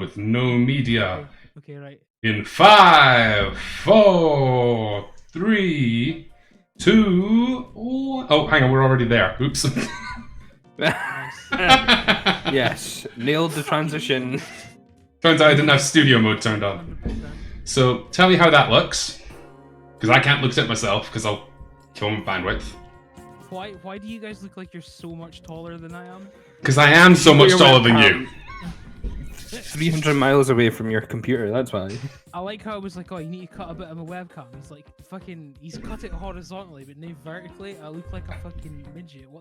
with no media. Okay, right. In 5, 4, 3, 2, 1. Oh, hang on, we're already there. Oops. Nice. Yes, nailed the transition. Turns out I didn't have studio mode turned on. 100%. So tell me how that looks. Because I can't look at it myself because I'll kill my bandwidth. Why do you guys look like you're so much taller than I am? Because I am so much taller than you. 300 miles away from your computer, that's why. I like how it was like, oh, you need to cut a bit of my webcam. He's like, he's cut it horizontally, but now vertically, I look like a fucking midget. What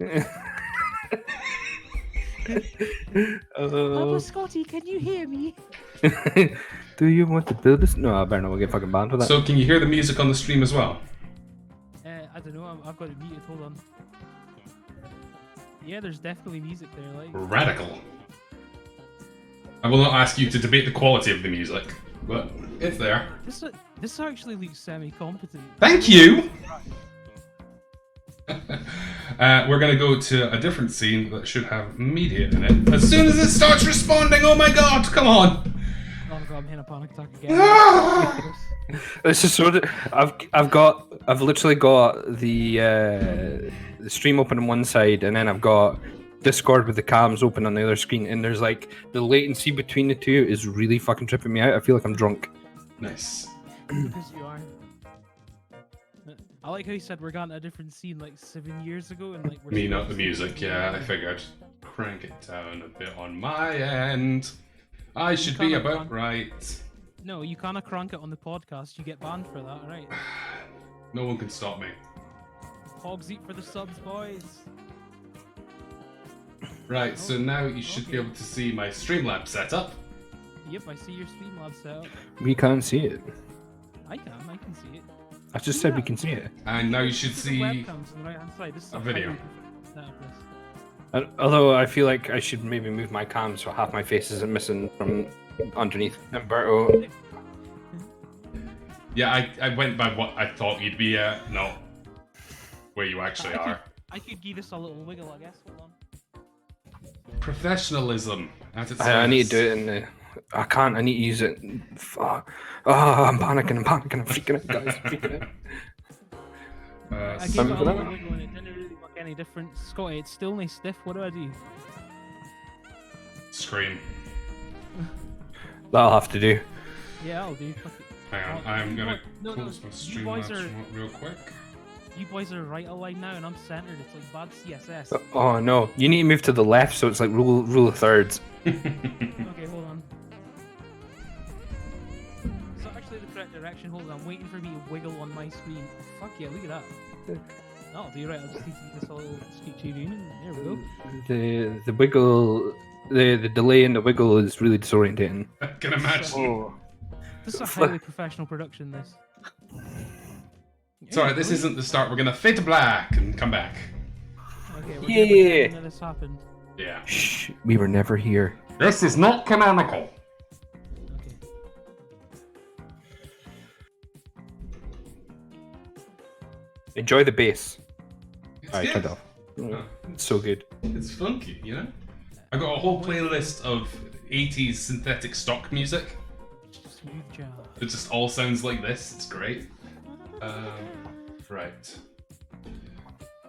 the Papa Scotty, can you hear me? Do you want to build this? No, I better not get fucking banned for that. So can you hear the music on the stream as well? I don't know, I've got it muted, hold on. Yeah, there's definitely music there, like. Radical. I will not ask you to debate the quality of the music, but it's there. This actually looks semi-competent. Thank you! We're gonna go to a different scene that should have media in it. As soon as it starts responding, oh my god, come on! Oh my god, I'm hitting a panic attack again. This is so. I've literally got the stream open on one side, and then I've got Discord with the cams open on the other screen, and there's like the latency between the two is really fucking tripping me out. I feel like I'm drunk. Nice. Because you are. I like how you said we're going to a different scene like 7 years ago, and like we're. Me, not the music. Yeah, I figured. Crank it down a bit on my end. I should be about right. No, you can't crank it on the podcast. You get banned for that, right? No one can stop me. Hogs eat for the subs, boys. Right, so now you should be able to see my Streamlabs setup. Yep, I see your Streamlabs setup. We can't see it. I can see it. I just said we can see it. And now you should see webcams on the right hand side. This is a video. Although I feel like I should maybe move my cam so half my face isn't missing from underneath Umberto. Yeah, I went by what I thought you'd be at, not where you actually are. I could give this a little wiggle, I guess. Hold on. Professionalism. As it I need to says. do it in the. I can't. I need to use it. Fuck. Oh, I'm panicking. I'm freaking out, guys. I'm freaking out. I gave it a little wiggle and it didn't really look any different. Scotty, it's still nice stiff. What do I do? Scream. That'll have to do. Yeah, I'll do. Fuck it. Hang on, I'm gonna No, close my you boys Streamlabs real quick. You boys are right aligned now, and I'm centered. It's like bad CSS. Oh no, you need to move to the left so it's like rule of thirds. Okay, hold on. It's not actually the correct direction. Hold on, I'm waiting for me to wiggle on my screen. Oh, fuck yeah, look at that. That'll do, right? I'll just need to get this a little screechy doing. There we go. The wiggle, the delay in the wiggle is really disorientating. I can imagine. Oh. This is a highly professional production, this. Sorry, this isn't the start. We're gonna fade to black and come back. Okay, Yeah. None of this happened. Yeah. Shh, we were never here. This is not canonical. Okay. Enjoy the bass. It's Alright, good. cut off. Oh, It's so good. it's funky, you know? I got a whole playlist of 80s synthetic stock music. Smooth jazz. It just all sounds like this. It's great. Right.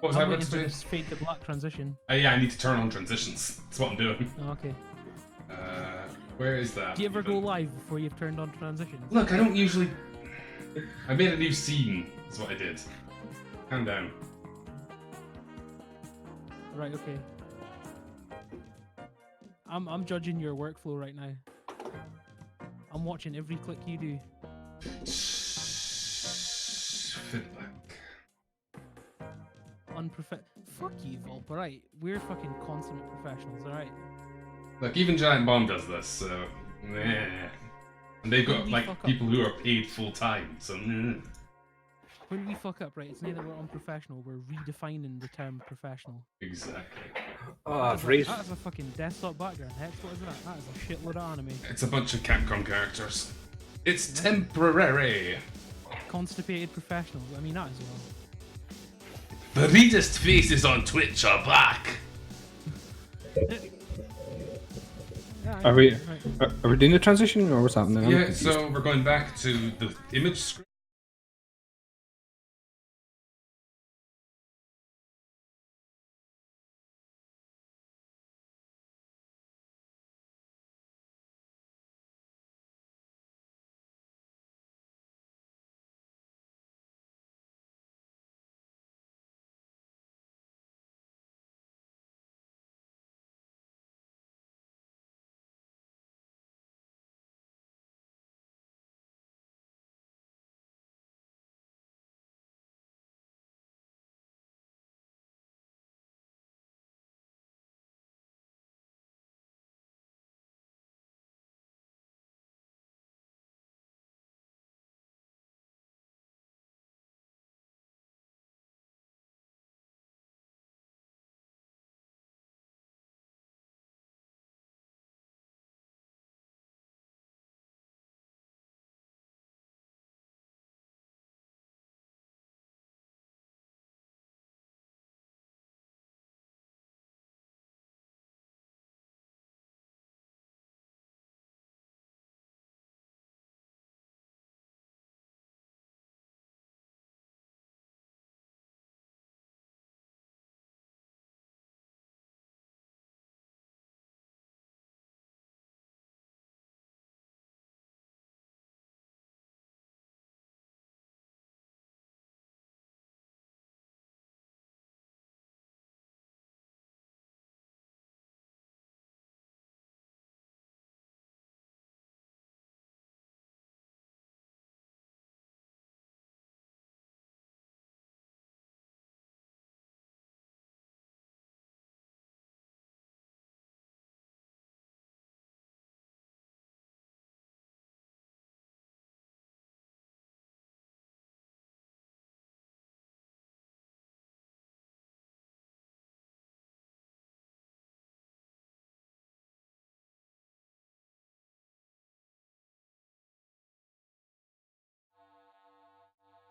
What was I I'm about waiting to for do? this fade to black transition. Yeah, I need to turn on transitions. That's what I'm doing. Oh, okay. Where is that? Do you ever go even? live before you've turned on transitions? Look, I don't usually. I made a new scene. Is what I did. Calm down. Right, okay. I'm judging your workflow right now. I'm watching every click you do. Feedback. Fuck you, Volp, alright? We're fucking consummate professionals, alright? Look, even Giant Bomb does this, so. Meh. And they've got When we like fuck up- people who are paid full time, so. When we fuck up, right, it's neither we're unprofessional, we're redefining the term professional. Exactly. Oh, I've raised. That is a fucking desktop background, Hex, what is that? That is a shitload of anime. It's a bunch of Capcom characters. It's temporary. Constipated professionals, I mean that as well. The readest faces on Twitch are back. Yeah, Are we right. are we doing the transition or what's happening? I'm Yeah, confused. so we're going back to the image screen.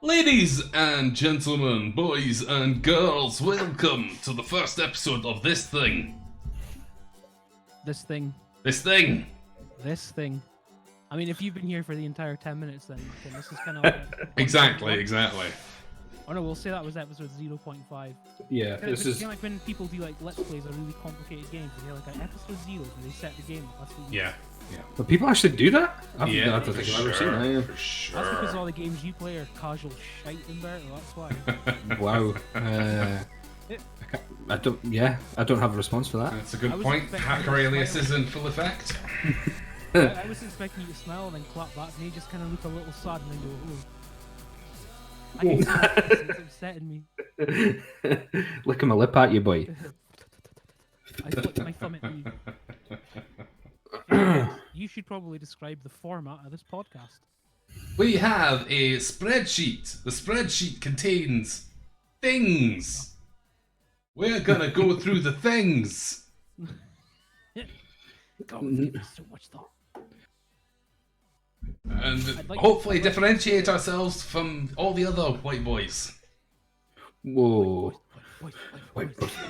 Ladies and gentlemen, boys and girls, welcome to the first episode of this thing. This thing. This thing. This thing. I mean, if you've been here for the entire 10 minutes, then this is kind of like Exactly. Oh no, we'll say that was episode 0.5. Yeah, this is. Kind of like when people do like let's plays of really complicated games, and they're like at episode 0, and they set the game up. That's what you Yeah. But people actually do that? I Yeah, don't for think I've ever seen that. For sure. That's because all the games you play are casual shite, Umberto. That's why. Yeah. Wow. I don't. Yeah, I don't have a response for that. That's a good I was point. expecting Hacker you to alias smile. is in full effect. I was expecting you to smile and then clap back, and you just kind of look a little sad and then go, "Oh." I can see that. It's upsetting me. Licking my lip at you, boy. I flicked my thumb at you. Anyways, you should probably describe the format of this podcast. We have a spreadsheet. The spreadsheet contains things. We're gonna go through the things. God, we give this so much thought. And I'd like- hopefully I'd like- differentiate ourselves from all the other white boys. Whoa. Wait.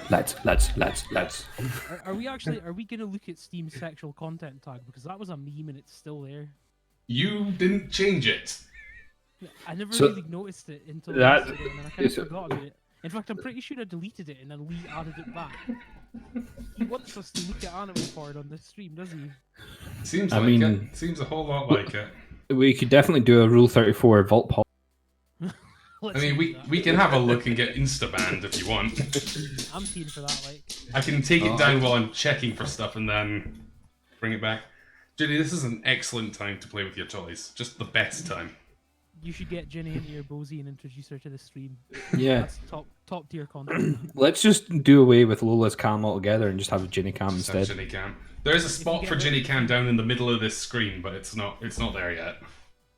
Lads. Are we actually? Are we gonna look at Steam's sexual content tag because that was a meme and it's still there? You didn't change it. I never So- really noticed it until That- yesterday, and then I kind of is- forgot about it. In fact, I'm pretty sure I deleted it and then Lee added it back. He wants us to look at anime porn on this stream, doesn't he? Seems I like mean- it. Seems a whole lot like it. We could definitely do a Rule 34 vault poll. Let's I mean, do we that. can have a look and get insta banned if you want. I'm keen for that. Like, I can take Oh, it down while I'm checking for stuff and then bring it back. Judy, this is an excellent time to play with your toys. Just the best time. you should get Jenny into your Bozy and introduce her to the stream. Yeah. That's top tier content. Let's just do away with Lola's cam altogether and just have a Ginny cam Just have instead. Ginny Cam. There is a spot for Ginny Cam down in the middle of this screen, but it's not there yet.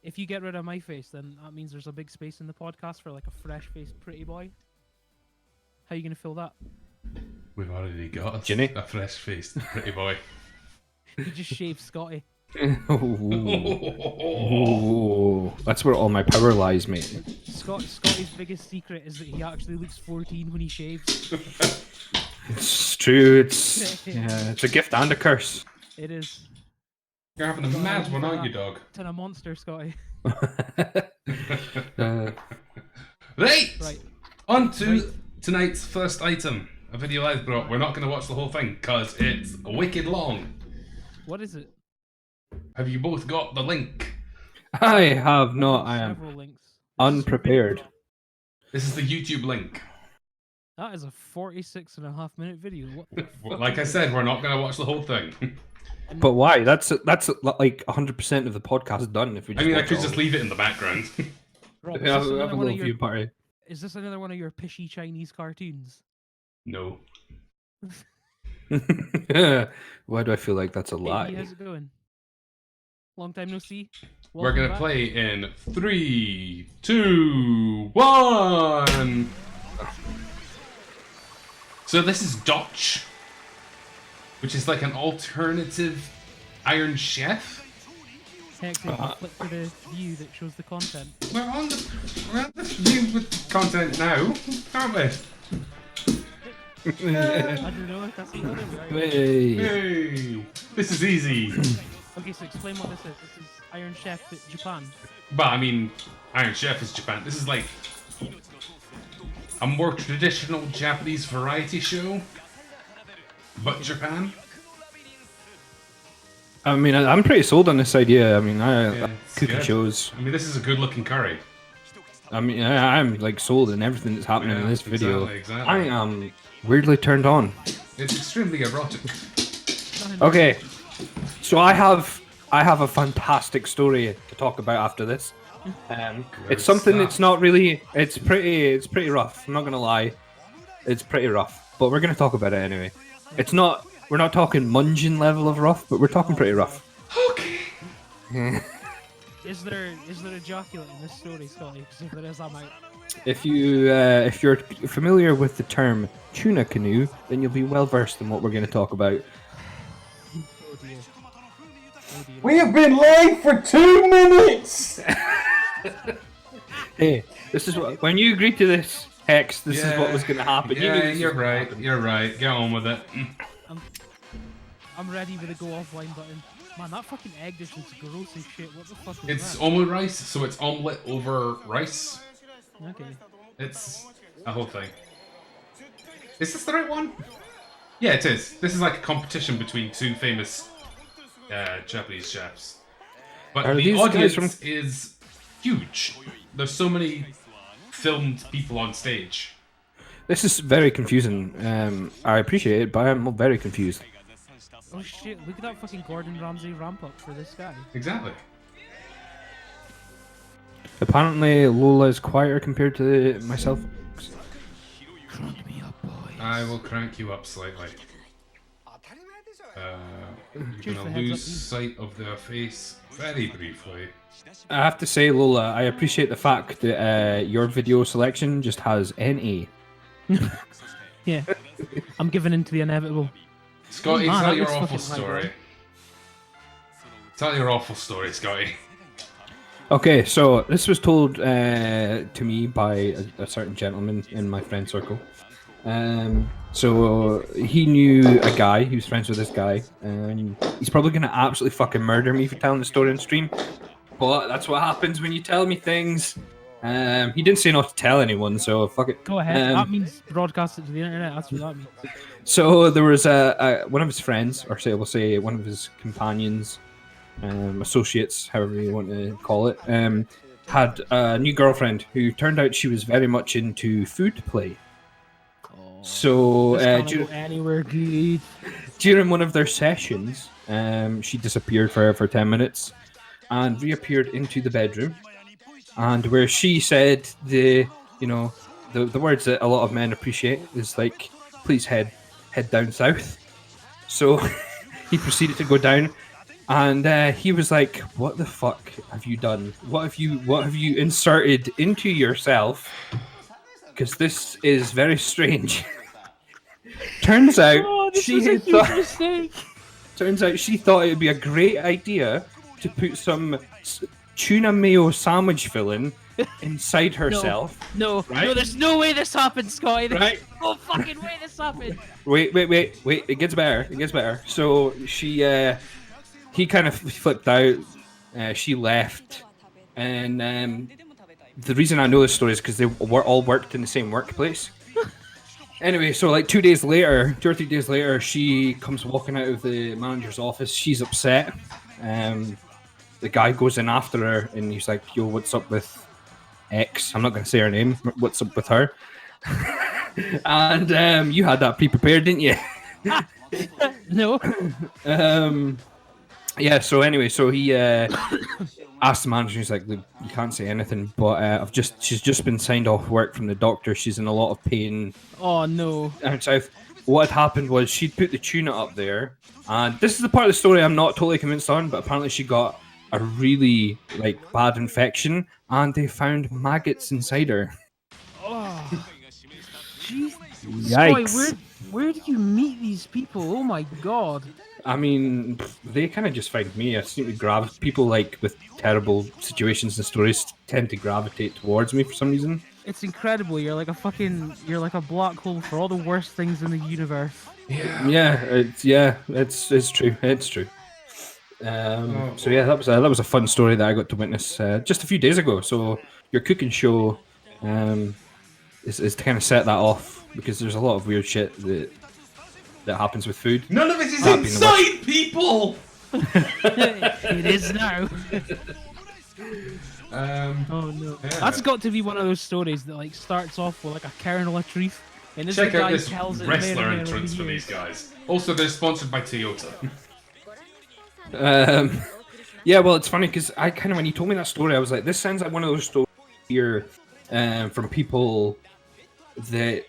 If you get rid of my face, then that means there's a big space in the podcast for like a fresh-faced pretty boy. How are you gonna fill that? We've already got Ginny? a fresh-faced pretty boy. You just shave Scotty. Ooh, that's where all my power lies, mate. Scotty's biggest secret is that he actually looks 14 when he shaves. It's true. It's a gift and a curse. It is. You're having a mad one, aren't you, dog? It's in a monster, Scotty. Right! Right. On to tonight's first item. A video I've brought. We're not going to watch the whole thing because it's wicked long. What is it? Have you both got the link? I have not. I am Several links. unprepared. This is the YouTube link. That is a 46.5-minute video. What the fuck Like I is said, we're not going to watch the whole thing. But why? That's like 100% of the podcast done. If we I just mean, I watch could it just all. leave it in the background. Rob, Yeah, is, this have another a one little of your, view party. is this another one of your pishy Chinese cartoons? No. Why do I feel like that's a Hey, lie? how's it going? Long time no see. We're going to Welcome back. play in 3, 2, 1. So this is Dutch, which is like an alternative Iron Chef. Excellent. Flip to the view that shows the content. We're on the view with content now, aren't we? I don't know if that's the other way. Hey. Hey, this is easy. Okay, so explain what this is. This is Iron Chef but Japan. But I mean, Iron Chef is Japan. This is like a more traditional Japanese variety show, but Japan. I mean, I'm pretty sold on this idea. I mean, Yeah, it's cooking good. shows. I mean, this is a good-looking curry. I mean, I'm like sold in everything that's happening in Yeah, this video. exactly. I am weirdly turned on. It's extremely erotic. Okay, so I have a fantastic story to talk about after this. It's something stuff. that's not really. It's pretty rough. I'm not gonna lie, it's pretty rough. But we're gonna talk about it anyway. It's not. We're not talking Mungeon level of rough, but we're talking pretty rough. Okay. Is there ejaculate in this story, Scotty? Because if there is, I'm out. If you're familiar with the term tuna canoe, then you'll be well versed in what we're going to talk about. Oh dear. Oh dear. We have been live for 2 minutes! Hey, this is what when you agreed to this, Hex. This is what was going to happen. You knew Yeah, this you're was gonna right. happen. You're right. Get on with it. I'm ready with the go offline button. Man, that fucking egg dish is gross as shit. What the fuck is It's that? omelet rice, so it's omelet over rice. Okay. It's a whole thing. Is this the right one? Yeah, it is. This is like a competition between two famous Japanese chefs. But Are the these guys audience from- is huge. There's so many filmed people on stage. This is very confusing. I appreciate it, but I'm very confused. Oh shit, look at that fucking Gordon Ramsay ramp up for this guy. Exactly. Apparently, Lola is quieter compared to myself. Crank me up, boy. I will crank you up slightly. You're Cheers gonna for the heads lose up, sight of their face very briefly. I have to say, Lola, I appreciate the fact that your video selection just has NA. Yeah. I'm giving in to the inevitable. Scotty, Man, tell that your looks awful fucking story. right, Tell your awful story, Scotty. Okay, so this was told to me by a certain gentleman in my friend circle. So he knew a guy, he was friends with this guy, and he's probably going to absolutely fucking murder me for telling the story on stream. But that's what happens when you tell me things. He didn't say not to tell anyone, so fuck it. Go ahead. That means broadcast it to the internet. That's what that means. So there was one of his friends, or say we'll say one of his companions, associates, however you want to call it, had a new girlfriend who turned out she was very much into food play. So This can't go anywhere good. during one of their sessions, she disappeared for 10 minutes and reappeared into the bedroom, and where she said the words that a lot of men appreciate is like, please head down south. So he proceeded to go down, and he was like, what the fuck have you done? What have you inserted into yourself? Because this is very strange. Turns out Turns out she thought it would be a great idea to put some tuna mayo sandwich filling inside herself. No, Right? there's no way this happened, Scotty. There's Right? no fucking way this happened. Wait. It gets better. So she he kind of flipped out. She left, and the reason I know this story is because they were all worked in the same workplace. Anyway, so like 2 days later, 2 or 3 days later, she comes walking out of the manager's office. She's upset. The guy goes in after her, and he's like, "Yo, what's up with X?" I'm not going to say her name. What's up with her? And you had that pre-prepared, didn't you? No. Yeah. So anyway, so he asked the manager. He's like, "Look, you can't say anything, but she's just been signed off work from the doctor. She's in a lot of pain." Oh no. Down south. What had happened was she'd put the tuna up there, and this is the part of the story I'm not totally convinced on, but apparently she got a really like bad infection, and they found maggots inside her. Oh. Jeez. Yikes. Boy, where do you meet these people? Oh my god. I mean, they kind of just find me. I seem to people like with terrible situations and stories tend to gravitate towards me for some reason. It's incredible. You're like a black hole for all the worst things in the universe. Yeah. It's true. It's true. So yeah, that was a fun story that I got to witness just a few days ago. So your cooking show is to kind of set that off, because there's a lot of weird shit that happens with food. None of it is inside, people! It is now. Oh no. Yeah. That's got to be one of those stories that like starts off with like a kernel of truth. And as Check the out guy this tells it wrestler more and more entrance over for the these years. guys. Also, they're sponsored by Toyota. Yeah, well, it's funny because I kind of, when you told me that story, I was like, this sounds like one of those stories here from people that,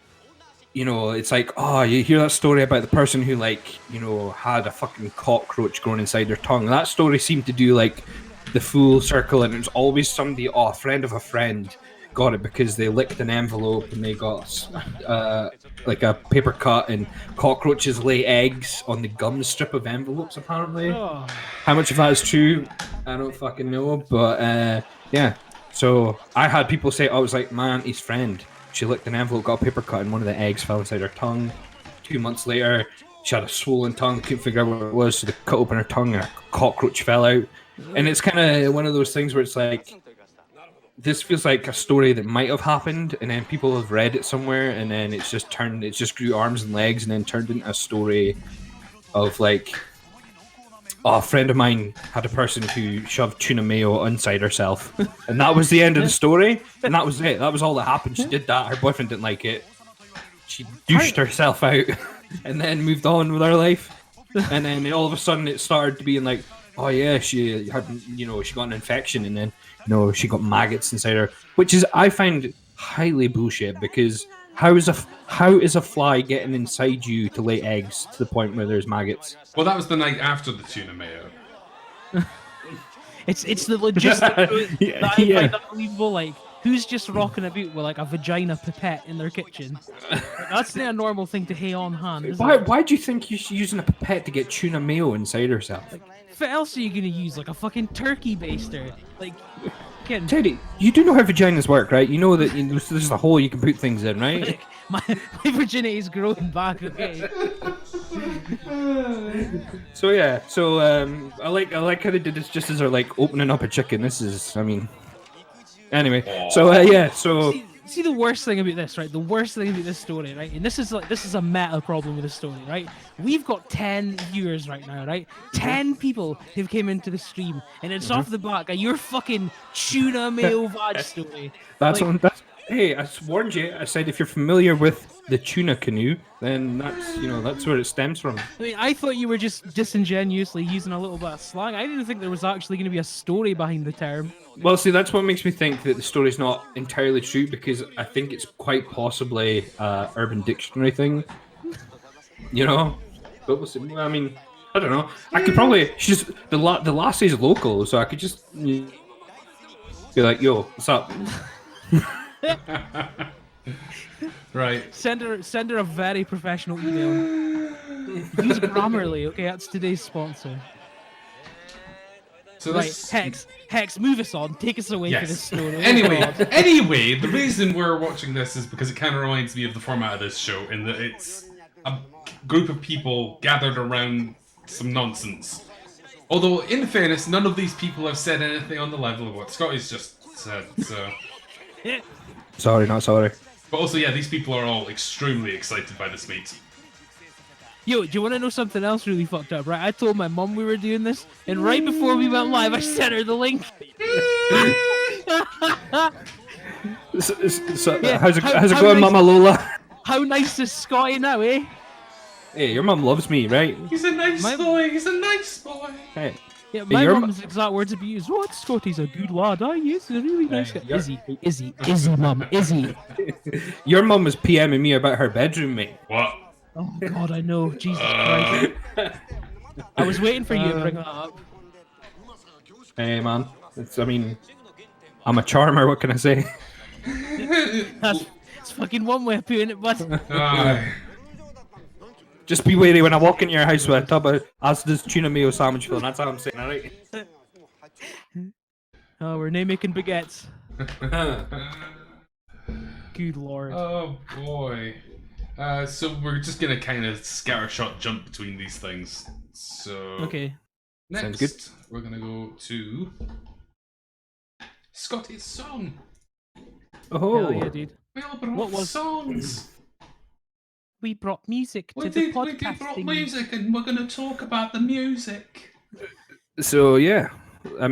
you know, it's like, oh, you hear that story about the person who, like, you know, had a fucking cockroach growing inside their tongue. That story seemed to do like the full circle, and it was always somebody, a friend of a friend got it because they licked an envelope and they got like a paper cut, and cockroaches lay eggs on the gum strip of envelopes, apparently. Oh. How much of that is true, I don't fucking know, but yeah. So I had people say, I was like, my auntie's friend, she licked an envelope, got a paper cut, and one of the eggs fell inside her tongue. 2 months later, she had a swollen tongue, couldn't figure out what it was, so they cut open her tongue and a cockroach fell out. And it's kind of one of those things where it's like, this feels like a story that might have happened, and then people have read it somewhere, and then it just grew arms and legs, and then turned into a story of like, oh, a friend of mine had a person who shoved tuna mayo inside herself, and that was the end of the story, and that was it. That was all that happened. She did that. Her boyfriend didn't like it. She douched herself out, and then moved on with her life. And then all of a sudden, it started to being like, oh yeah, she had, you know, she got an infection, and then, you know, she got maggots inside her, which is, I find, highly bullshit, because how is a fly getting inside you to lay eggs to the point where there's maggots? Well, that was the night after the tuna mayo. It's the logistics Yeah, that I yeah. find unbelievable. Like, who's just rocking about with like a vagina pipette in their kitchen? Like, that's not a normal thing to have on hand. Is it? Why do you think she's using a pipette to get tuna mayo inside herself? What else are you gonna use? Like a fucking turkey baster? Like, kidding. Teddy, you do know how vaginas work, right? You know that there's a hole you can put things in, right? my virginity is growing back. Okay. So yeah, I like how they did this just as they're like opening up a chicken. This is, I mean, anyway. So yeah, so See the worst thing about this, right? The worst thing about this story, right? And this is a meta problem with the story, right? We've got 10 viewers right now, right? 10 people who've came into the stream, and it's off the back of your fucking tuna mayo vag story. that's Like, on. That's, hey, I warned you. I said if you're familiar with the tuna canoe, then that's where it stems from. I mean, I thought you were just disingenuously using a little bit of slang. I didn't think there was actually going to be a story behind the term. Well, see, that's what makes me think that the story's not entirely true, because I think it's quite possibly Urban Dictionary thing. You know, but we'll see. I mean, I don't know. I could probably. She's the lassie's local, so I could just be like, "Yo, what's up?" Right. Send her a very professional email. Use Grammarly, okay? That's today's sponsor. So Right, this... Hex, move us on. Take us away for this story. Oh, God. Anyway, the reason we're watching this is because it kind of reminds me of the format of this show, in that it's a group of people gathered around some nonsense. Although, in fairness, none of these people have said anything on the level of what Scotty's just said, so... Sorry, not sorry. But also, yeah, these people are all extremely excited by this meet. Yo, do you want to know something else really fucked up, right? I told my mum we were doing this, and right before we went live, I sent her the link. Yeah, how's it how going, nice- Mama Lola? How nice is Scotty now, eh? Hey, your mum loves me, right? He's a nice boy, he's a nice boy. Hey. Yeah, my your mum's exact words would be used. What? Scotty's a good lad. Oh, he's a really nice guy. your- Izzy, mum, Izzy. Your mum was PMing me about her bedroom, mate. What? Oh God, I know. Jesus Christ. I was waiting for you to bring that up. Hey, man. I'm a charmer, what can I say? It's fucking one way of putting it, bud. Just be wary when I walk into your house with a tub of Asda's tuna mayo sandwich filling. That's how I'm saying, alright? Oh, we're now making baguettes. Good lord. Oh boy. So we're just gonna kind of scattershot jump between these things. So Okay. next, Sounds good. we're gonna go to Scotty's song. Oh, Hell yeah, dude. We all brought What was- songs. We brought music We to the did podcasting. brought music, and we're gonna talk about the music. so yeah. We'll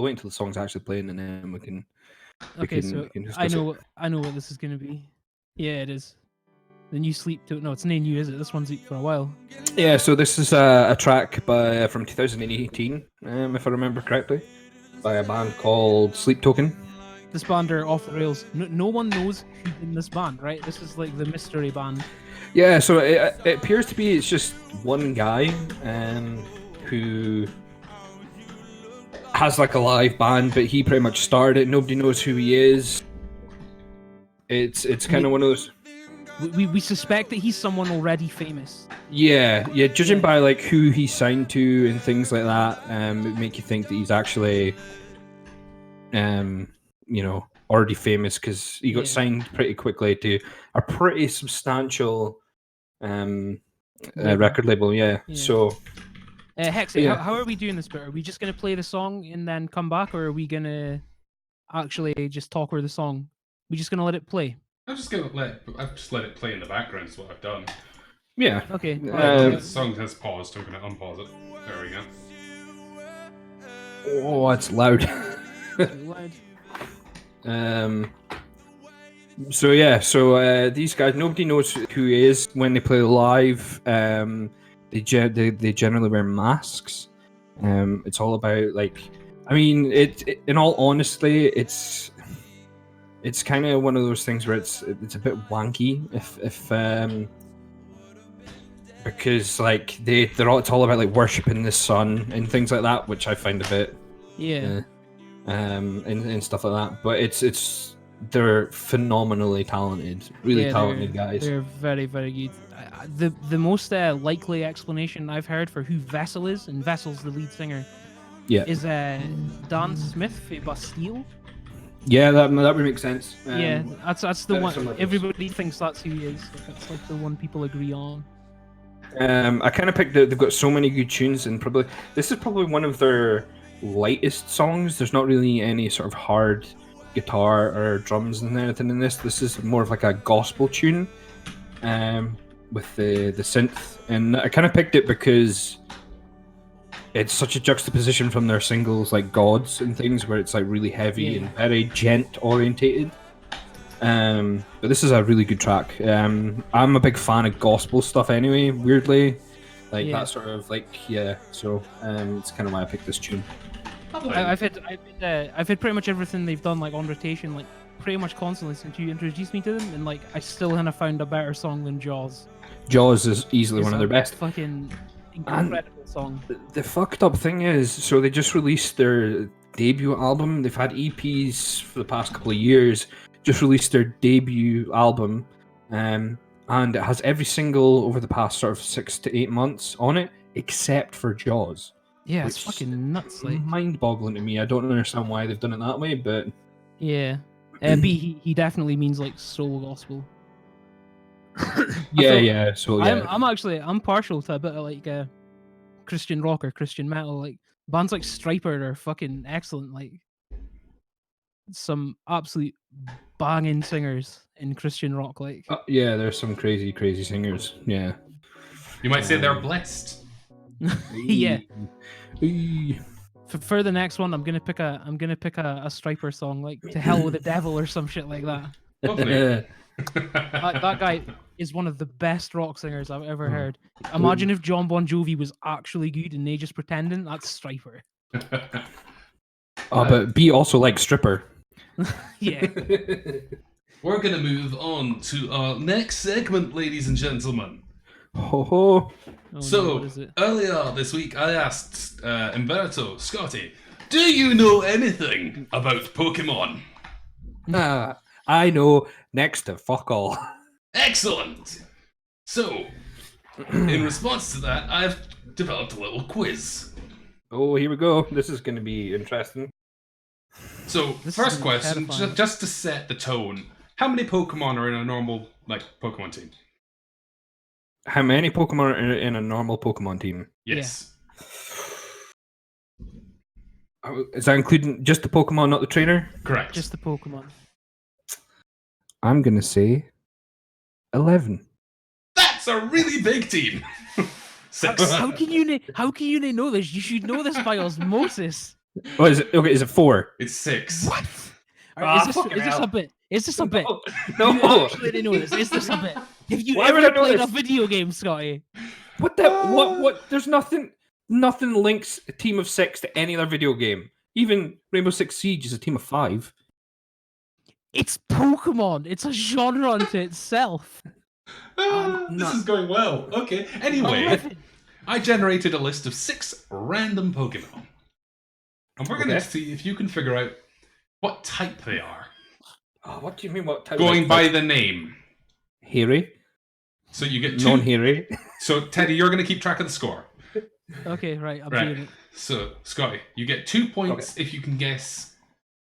wait until the song's actually playing and then we can. Okay, we so can I discuss know what this is gonna be. Yeah, it is. The new Sleep to no, it's not new, is it? This one's out for a while. Yeah, so this is a track from 2018, if I remember correctly, by a band called Sleep Token. This band are off the rails. No one knows who's in this band, right? This is like the mystery band. Yeah, so it appears to be it's just one guy who has like a live band, but he pretty much started it. Nobody knows who he is. It's kind of one of those. We suspect that he's someone already famous. Yeah. Judging by like who he's signed to and things like that, it make you think that he's actually, already famous because he got Yeah. signed pretty quickly to a pretty substantial record label. Yeah. Yeah. So Hex, Yeah. how are we doing this bit? Are we just gonna play the song and then come back, or are we gonna actually just talk over the song? We just gonna let it play? I've just let it play in the background. Is what I've done. yeah. Okay. The song has paused. I'm gonna unpause it. There we go. Oh, it's loud. Loud. So these guys, nobody knows who he is when they play live. They generally wear masks. It's all about like, in all honesty, it's kind of one of those things where it's a bit wanky because like it's all about like worshiping the sun and things like that, which I find a bit Yeah. and stuff like that. But they're phenomenally talented, really talented guys. They're very, very good. The most likely explanation I've heard for who Vessel is, and Vessel's the lead singer, Yeah, is Dan Smith for Bastille. yeah, that would make sense. Yeah, that's the that is one. some of Everybody thinks that's who he is. That's like the one people agree on. I kind of picked it. They've got so many good tunes, and this is probably one of their lightest songs. There's not really any sort of hard guitar or drums and anything in this. This is more of like a gospel tune, with the synth, and I kind of picked it because it's such a juxtaposition from their singles like Gods and things, where it's like really heavy and very gent orientated. But this is a really good track. I'm a big fan of gospel stuff anyway, weirdly. Like that sort of like, yeah. So it's kind of why I picked this tune. I've had pretty much everything they've done like on rotation, like pretty much constantly since you introduced me to them, and like I still haven't found a better song than Jaws. Jaws is easily one of their best. Fucking incredible song. The fucked up thing is, so they just released their debut album. They've had EPs for the past couple of years. Just released their debut album, and it has every single over the past sort of 6 to 8 months on it, except for Jaws. Yeah, it's Which fucking nuts. Like, mind-boggling to me. I don't understand why they've done it that way, but yeah. B, he definitely means like soul gospel. yeah. So yeah, I'm partial to a bit of like Christian rock or Christian metal. Like bands like Striper are fucking excellent. Like some absolute banging singers in Christian rock. Like Yeah, there's some crazy singers. Yeah. You might say they're blessed. yeah. Eee. For the next one, I'm gonna pick a Striper song like "To Hell with the Devil" or some shit like that. Lovely. That guy is one of the best rock singers I've ever heard. Imagine if John Bon Jovi was actually good and they just pretending. That's Striper. But B also like stripper. Yeah. We're going to move on to our next segment, ladies and gentlemen. Ho ho. Oh, So, no, what is it? earlier this week, I asked Umberto, Scotty, do you know anything about Pokemon? I know next to fuck all. Excellent! So, in response to that, I've developed a little quiz. Oh, here we go. This is going to be interesting. So, This is first gonna be question, terrifying. just to set the tone. How many Pokemon are in a normal, Pokemon team? How many Pokemon are in a normal Pokemon team? Yes. Is that including just the Pokemon, not the trainer? Correct. Just the Pokemon. I'm going to say 11. That's a really big team! 6. How can you know this? You should know this by osmosis. Oh, is it 4? It's 6. What? Alright, is fucking this hell. a bit? Is this a bit? No. You actually know this. Is this a bit? Have you Why would I ever know played a this? video game, Scotty? What the? What? There's nothing links a team of 6 to any other video game. Even Rainbow Six Siege is a team of 5. It's Pokemon. It's a genre unto itself. This is going well. Okay. Anyway, 11. I generated a list of 6 random Pokemon. And we're going to Okay. see if you can figure out what type they are. Oh, what do you mean? What type? Going by the name. hairy, So you get 2. non-hairy. So, Teddy, you're going to keep track of the score. Okay, right. I'm Right. doing it. So, Scotty, you get 2 points if you can guess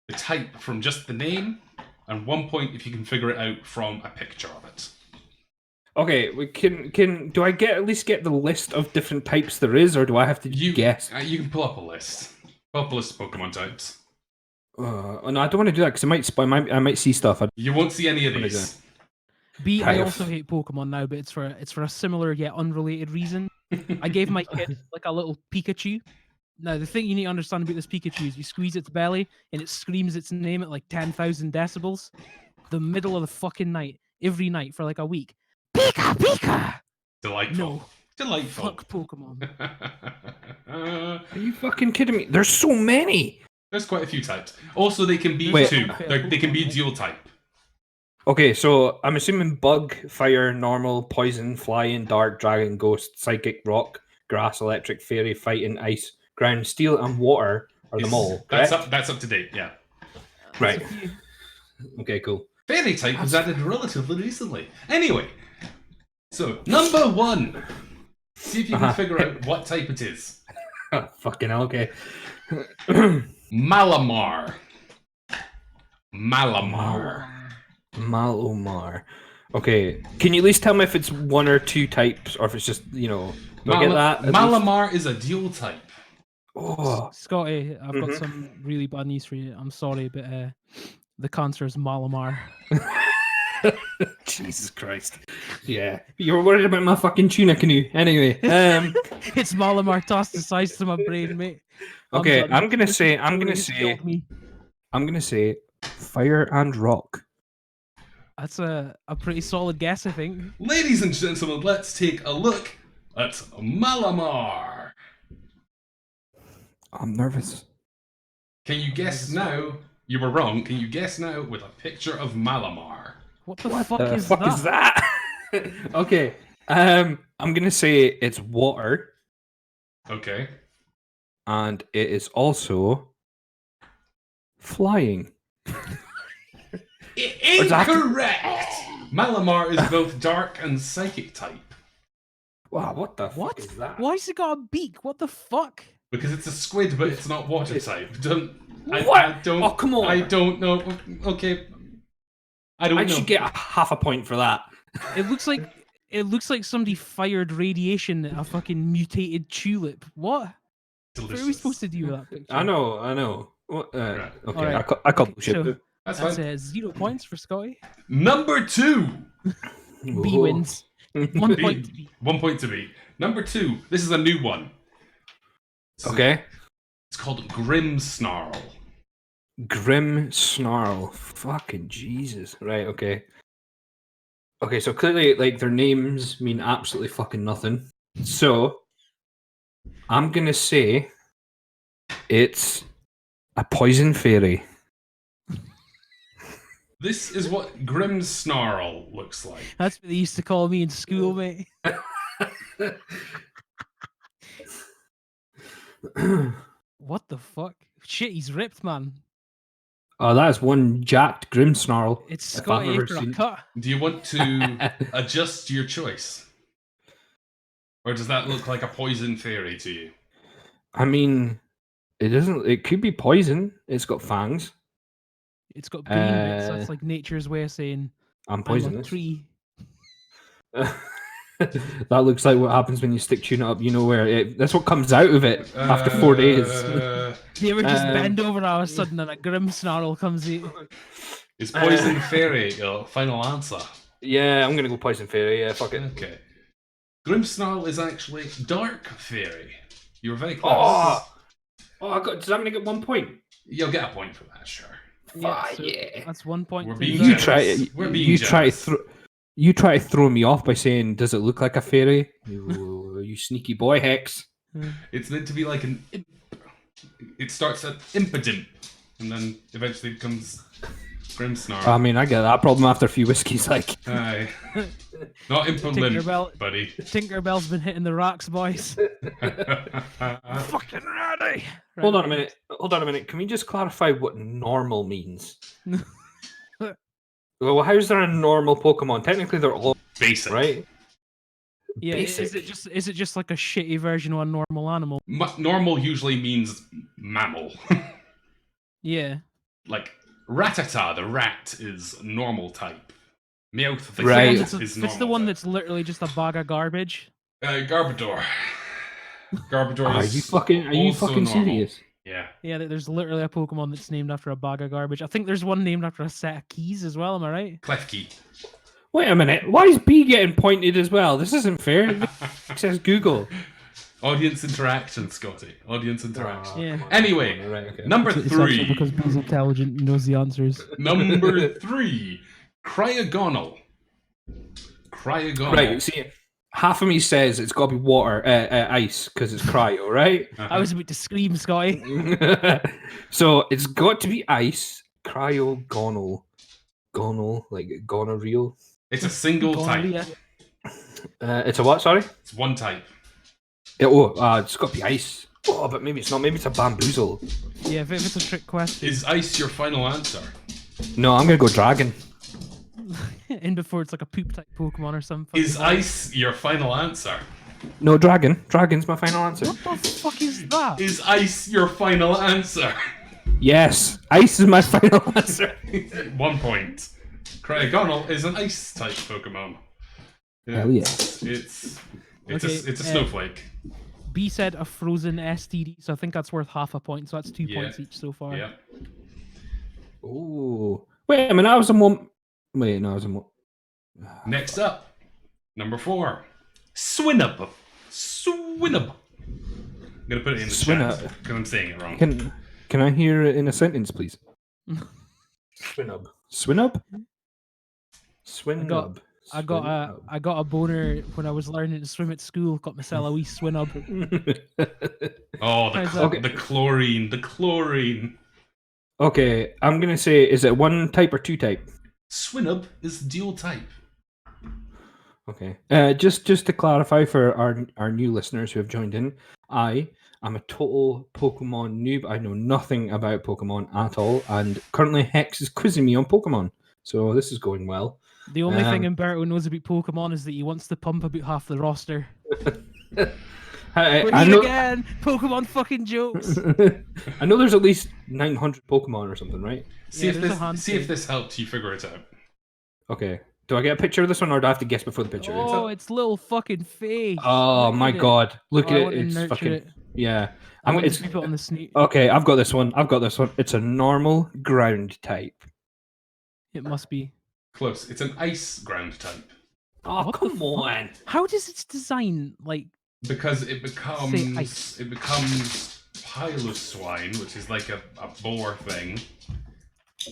the type from just the name, and 1 point if you can figure it out from a picture of it. Okay, we can. Do I at least get the list of different types there is, or do I have to guess? You can pull up a list. Pull up a list of Pokemon types. Oh no, I don't want to do that because I might see stuff. You won't see any of What is these. B, Kind I of. also hate Pokemon now, but it's for a similar yet unrelated reason. I gave my kid like a little Pikachu. Now the thing you need to understand about this Pikachu is you squeeze its belly and it screams its name at like 10,000 decibels, the middle of the fucking night, every night for like a week. Pika Pika. Delightful. No, Delightful. fuck Pokemon. Are you fucking kidding me? There's so many. There's quite a few types. Also, they can be Wait. 2. They can be dual type. Okay, so I'm assuming bug, fire, normal, poison, flying, dark, dragon, ghost, psychic, rock, grass, electric, fairy, fighting, ice, ground, steel, and water are them all. That's Correct? up to date, yeah. Right. Okay, cool. Fairy type was added relatively recently. Anyway, so number 1. See if you can figure out what type it is. Fucking hell, okay. Malamar. Malamar. Malomar. Okay, can you at least tell me if it's 1 or 2 types, or if it's just, do I get that? at least? Malamar is a dual type. Oh, Scotty, I've got some really bad news for you. I'm sorry, but the cancer is Malamar. Jesus Christ. Yeah, you were worried about my fucking tuna canoe. Anyway, It's Malamar metastasized to my brain, mate. okay, done. I'm gonna This say has killed me. fire and rock. That's a pretty solid guess, I think. Ladies and gentlemen, let's take a look at Malamar. I'm nervous. Can you guess now? You were wrong. Can you guess now with a picture of Malamar? What the fuck The is fuck that? is that? Okay, I'm gonna say it's water, Okay. and it is also flying. Is that- Incorrect! Malamar is both dark and psychic type. Wow, what the What? fuck is that? Why's it got a beak? What the fuck? Because it's a squid, but it's not water type. I What? don't. Oh, come on. I don't know. Okay. I don't I know. should get half a point for that. It looks like it looks like somebody fired radiation at a fucking mutated tulip. What? What are we Delicious. supposed to do with that picture? I know. What, Right. Okay, Alright. I call Okay, bullshit. so- That's That's fine. 0 points for Scotty. Number 2. B Whoa. wins. 1 point to B. 1 point to me. Number 2. This is a new one. Okay. It's called Grim Snarl. Grim Snarl. Fucking Jesus. Right, okay. Okay, so clearly, like, their names mean absolutely fucking nothing. So, I'm gonna say it's a poison fairy. This is what Grim Snarl looks like. That's what they used to call me in school, mate. What the fuck? Shit, he's ripped, man. Oh, that is one jacked Grim Snarl. It's if I've Scotty ever after a seen- cut. Do you want to adjust your choice? Or does that look like a poison fairy to you? I mean, it doesn't. It could be poison. It's got fangs. It's got green bits. That's Uh, like nature's way of saying I'm I'm a poisonous. tree. That looks like what happens when you stick tuna up. You know where it. That's what comes out of it after 4 days. Do you ever just Um, bend over all of a sudden and a grim snarl comes out? Is poison fairy your final answer? Yeah, I'm gonna go poison fairy. Yeah, fuck it. Okay. Grim Snarl is actually dark fairy. You were very close. Oh, I got. Does that mean I get 1 point? You'll get a point for that, sure. Ah, so yeah. That's 1 point. We're to being me. You generous. try. We're being You try to generous. throw. You try to throw me off by saying, "Does it look like a fairy?" You sneaky boy, Hex. It's meant to be like an imp. It starts at impidimp, and then eventually becomes Grim Snarl. I mean, I get that problem after a few whiskeys. Like, Aye. Not impolimp, Tinkerbell. buddy. Tinkerbell's been hitting the rocks, boys. Fucking Fucking ready. hold on a minute. Hold on a minute. Can we just clarify what normal means? Well, how's there a normal Pokemon? Technically, they're all basic. right. Yeah, is Basic. it just like a shitty version of a normal animal? Normal usually means mammal. Yeah. Like Rattata, the rat, is normal type. Meowth, the Right. cat, is It's normal. the one type. that's literally just a bag of garbage. Garbodor. Garbodor Are is you fucking? Are you also fucking normal. serious? Yeah. Yeah, there's literally a Pokemon that's named after a bag of garbage. I think there's one named after a set of keys as well. Am I right? Klefki. Wait a minute. Why is B getting pointed as well? This isn't fair. It says Google. Audience interaction, Scotty. Audience interaction. Yeah. Anyway, Right, okay. number It's actually 3. because B's intelligent and knows the answers. Number 3. Cryogonal. Cryogonal. Right. See, half of me says it's got to be water, ice, because it's cryo, right? I was about to scream, Scotty. So it's got to be ice. Cryogonal. Gonal, like gonorrheal. It's a single Gonorrhea. type. It's a what? Sorry. It's one type. It's got to be ice. Oh, but maybe it's not. Maybe it's a bamboozle. Yeah, if it's a trick question. Is ice your final answer? No, I'm gonna go dragon. In before it's like a poop type Pokemon or something. Is ice your final answer? No, dragon. Dragon's my final answer. What the fuck is that? Is ice your final answer? Yes, ice is my final answer. 1 point. Cryogonal is an ice type Pokemon. Hell yeah. It's Okay, a snowflake. B said a frozen STD, so I think that's worth half a point. So that's 2 Yeah. points each so far. Yeah. Ooh. Wait a minute. I was a mom. Wait, no, I was a mom. Next up, number 4. Swinub. Swinub. I'm gonna put it in the Swinub. chat because I'm saying it wrong. Can I hear it in a sentence, please? Swinub. Swinub. Swinub. I got a boner when I was learning to swim at school. Got myself a wee swinub. Oh, How's that? the chlorine. The chlorine. Okay, I'm gonna say, is it one type or two type? Swinub is dual type. Okay. Just to clarify for our new listeners who have joined in, I am a total Pokemon noob. I know nothing about Pokemon at all, and currently Hex is quizzing me on Pokemon, so this is going well. The only thing Um, Umberto knows about Pokemon is that he wants to pump about half the roster. I We're here know. again! Pokemon fucking jokes! I know there's at least 900 Pokemon or something, right? See Yeah, if there's a this handful. see if this helps you figure it out. Okay. Do I get a picture of this one, or do I have to guess before the picture? Oh, it's little fucking face. Oh Look my at it. god! Look Oh, I at want it. to It's nurture fucking it. yeah. I want It's to keep it on the sneak. okay. I've got this one. It's a normal ground type. It must be. Close. It's an ice ground type. Oh What the come fuck? on! How does its design like? Because it ice. becomes Piloswine, which is like a boar thing.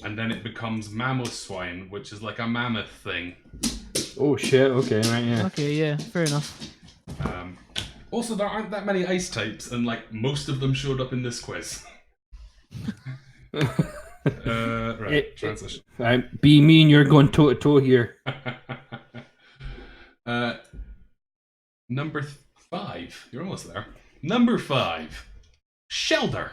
And then it becomes Mamoswine, which is like a mammoth thing. Oh shit! Okay, right, yeah. Okay, yeah, fair enough. Also, there aren't that many ice types, and like most of them showed up in this quiz. Right, transition. Right, be me and you're going toe to toe here. Number 5. You're almost there. Number 5. Shelder.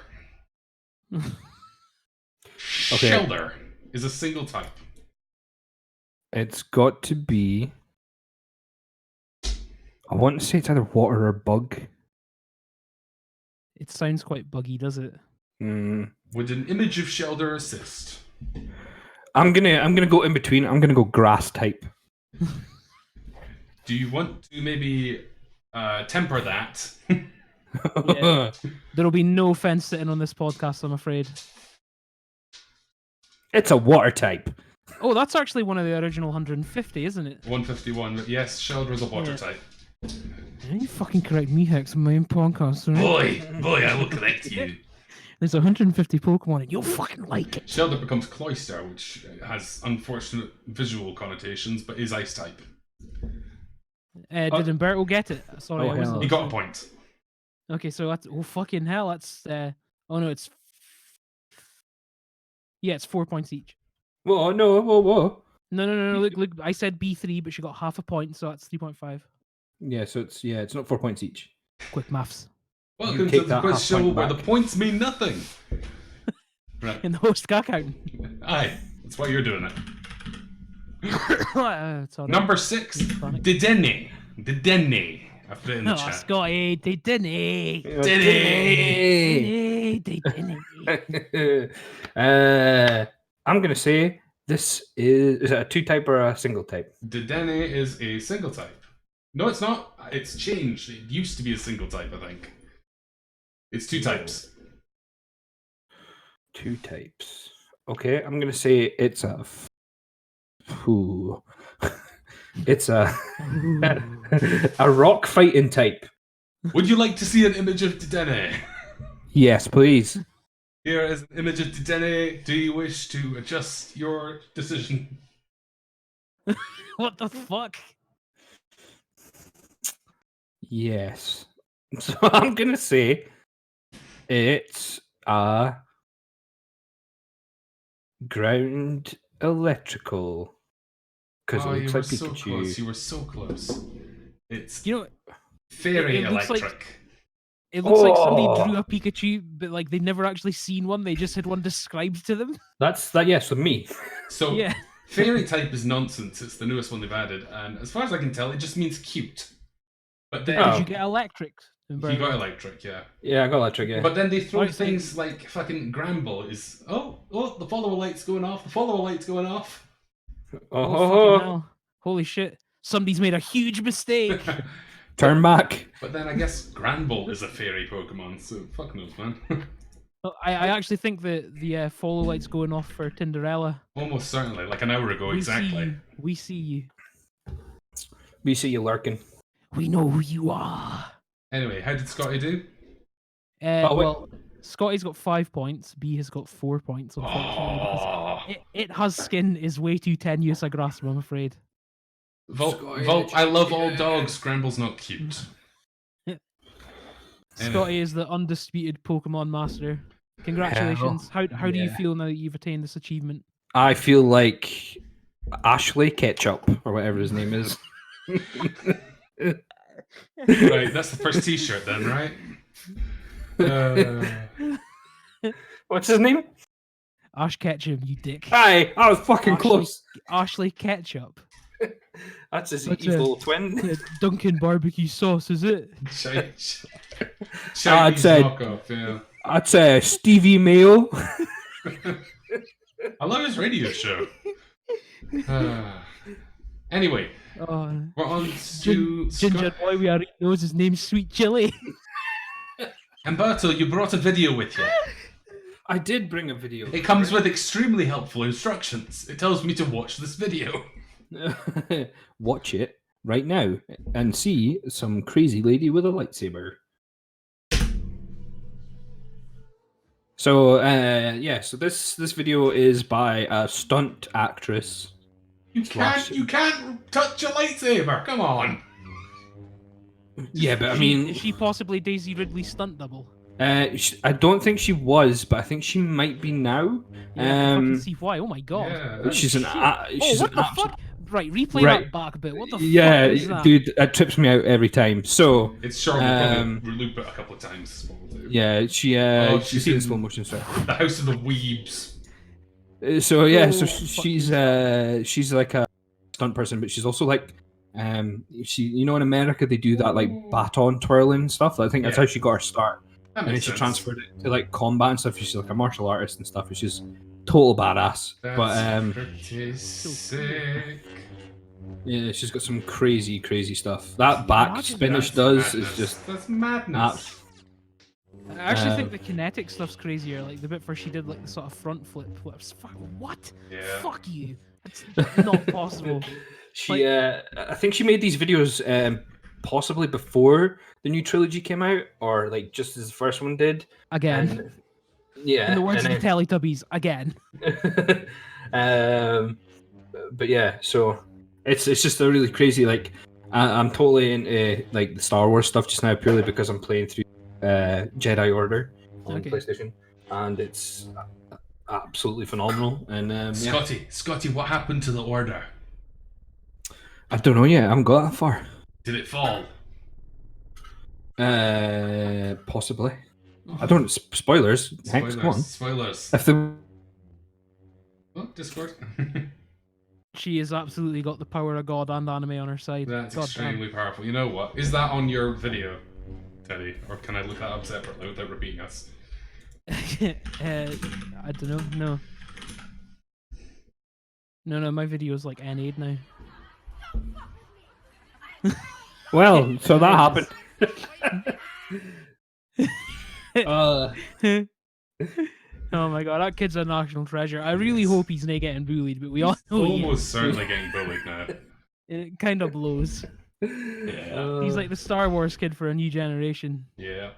Shelder is a single type. It's got to be. I want to say it's either water or bug. It sounds quite buggy, does it? Would an image of Shelder assist? I'm gonna go in between. I'm gonna go grass type. Do you want to maybe temper that? Yeah. There'll be no fence sitting on this podcast, I'm afraid. It's a water type. Oh, that's actually one of the original 150, isn't it? 151. But yes, Shelder is a water Yeah. type. You fucking correct me, Hex, on my own podcast. Right? Boy, I will correct you. There's 150 Pokemon and you'll fucking like it. Shelder becomes Cloyster, which has unfortunate visual connotations, but is ice type. Did Umberto get it? Sorry, Oh, I wasn't hell. He got a listening. point. Okay, so that's fucking hell. That's oh no, it's yeah, it's 4 points each. Whoa, no, whoa. No. Look. I said B3, but she got half a point, so that's 3.5. Yeah, so it's not 4 points each. Quick maths. Welcome take to the that quiz half show point where the back. points mean nothing. Right. In the host car count. Aye, that's why you're doing it. Sorry. Number 6, Chronic. Didene. I put it in the Oh, chat. Scotty, they didn't. They didn't. I'm gonna say this is it a 2 type or a single type? Didene is a single type. No, it's not. It's changed. It used to be a single type, I think. It's 2 types. 2 types. Okay, I'm gonna say it's a. Ooh. It's a a rock fighting type. Would you like to see an image of Didene? Yes, please. Here is an image of Didene. Do you wish to adjust your decision? What the fuck? Yes. So I'm gonna say it's a ground electrical. Because Oh, it you looks were like so Pikachu. close. You were so close. It's You know, fairy it looks like- electric. it looks like somebody Oh. drew a Pikachu, but like they'd never actually seen one. They just had one described to them. That's that. Yes, with me. So Yeah. fairy type is nonsense. It's the newest one they've added, and as far as I can tell, it just means cute. But then Did Oh. you get electric? he got electric, yeah. Yeah, I got electric. Yeah. But then they throw Right, so- things like fucking Gramble is the follower light's going off. The follower light's going off. Oh, fucking hell. Holy shit. Somebody's made a huge mistake. Turn back. But then I guess Granbull is a fairy Pokemon, so fuck knows, man. Oh, I actually think that the follow light's going off for Tinderella. Almost certainly, like an hour ago, exactly. We see you. We see you lurking. We know who you are. Anyway, how did Scotty do? Oh, wait. Well, Scotty's got 5 points. B has got 4 points. Unfortunately, Oh. because it has skin is way too tenuous a grasp. I'm afraid. Volt, Scotty, I love all dogs. Gramble's not cute. Scotty is the undisputed Pokemon master. Congratulations. How do you yeah. feel now that you've attained this achievement? I feel like Ashley Ketchup or whatever his name is. Right, that's the first T-shirt then, right? What's his name? Ash Ketchum, you dick. Hi, I was fucking Ashley- close. Ashley Ketchup. That's his That's evil twin. Dunkin' barbecue sauce, is it? Chinese said- knockoff, yeah. I'd say Stevie Mayo. I love his radio show. Anyway, Oh, we're on to ginger boy, we already knows his name's Sweet Chili. Humberto, you brought a video with you. I did bring a video. It comes with extremely helpful instructions. It tells me to watch this video. Watch it right now and see some crazy lady with a lightsaber. So so this video is by a stunt actress. You can't touch a lightsaber. Come on. Yeah, but I Is mean, she possibly Daisy Ridley's stunt double? I don't think she was, but I think she might be now. Yeah, I can see why. Oh my god. Yeah, She's an. Oh, She's what an the absolute- fuck? Right, replay Right. that back bit. What the Yeah, fuck is that? dude, that trips me out every time. So it's sure we'll probably loop it a couple of times. What we'll do. yeah, she's she's in in- slow motion. Sorry. The House of the Weebs. So yeah, so Oh, she's like a stunt person, but she's also like in America they do that like baton twirling stuff. I think that's Yeah. how she got her start, That and then makes she sense. transferred it to like combat and stuff. She's like a martial artist and stuff. And she's total badass. That's But pretty sick. yeah, she's got some crazy stuff. That back Imagine spin she That's does madness. is just That's madness. I actually think the kinetic stuff's crazier. Like the bit where she did like the sort of front flips. Fuck, what? Yeah. Fuck you. That's not possible. She I think she made these videos possibly before the new trilogy came out, or like just as the first one did. Again. And, yeah. In the words and of the Teletubbies, again. But yeah, so it's just a really crazy, like I'm totally into like the Star Wars stuff just now purely because I'm playing through Jedi Order on Okay. PlayStation, and it's absolutely phenomenal. And yeah, Scotty, what happened to the order? I don't know yet. I haven't got that far. Did it fall? Possibly. I don't. Spoilers. Hex, come on. Spoilers. If the Oh, Discord. She has absolutely got the power of God and anime on her side. That's God extremely powerful. You know what? Is that on your video, Teddy? Or can I look that up separately without repeating us? damn. I don't know. No, my video's like N8 now. well, so that happened. Oh my god, that kid's a national treasure. I really hope he's not getting bullied, but we all know he Almost is. certainly getting bullied now. It kind of blows. Yeah. He's like the Star Wars kid for a new generation. Yeah.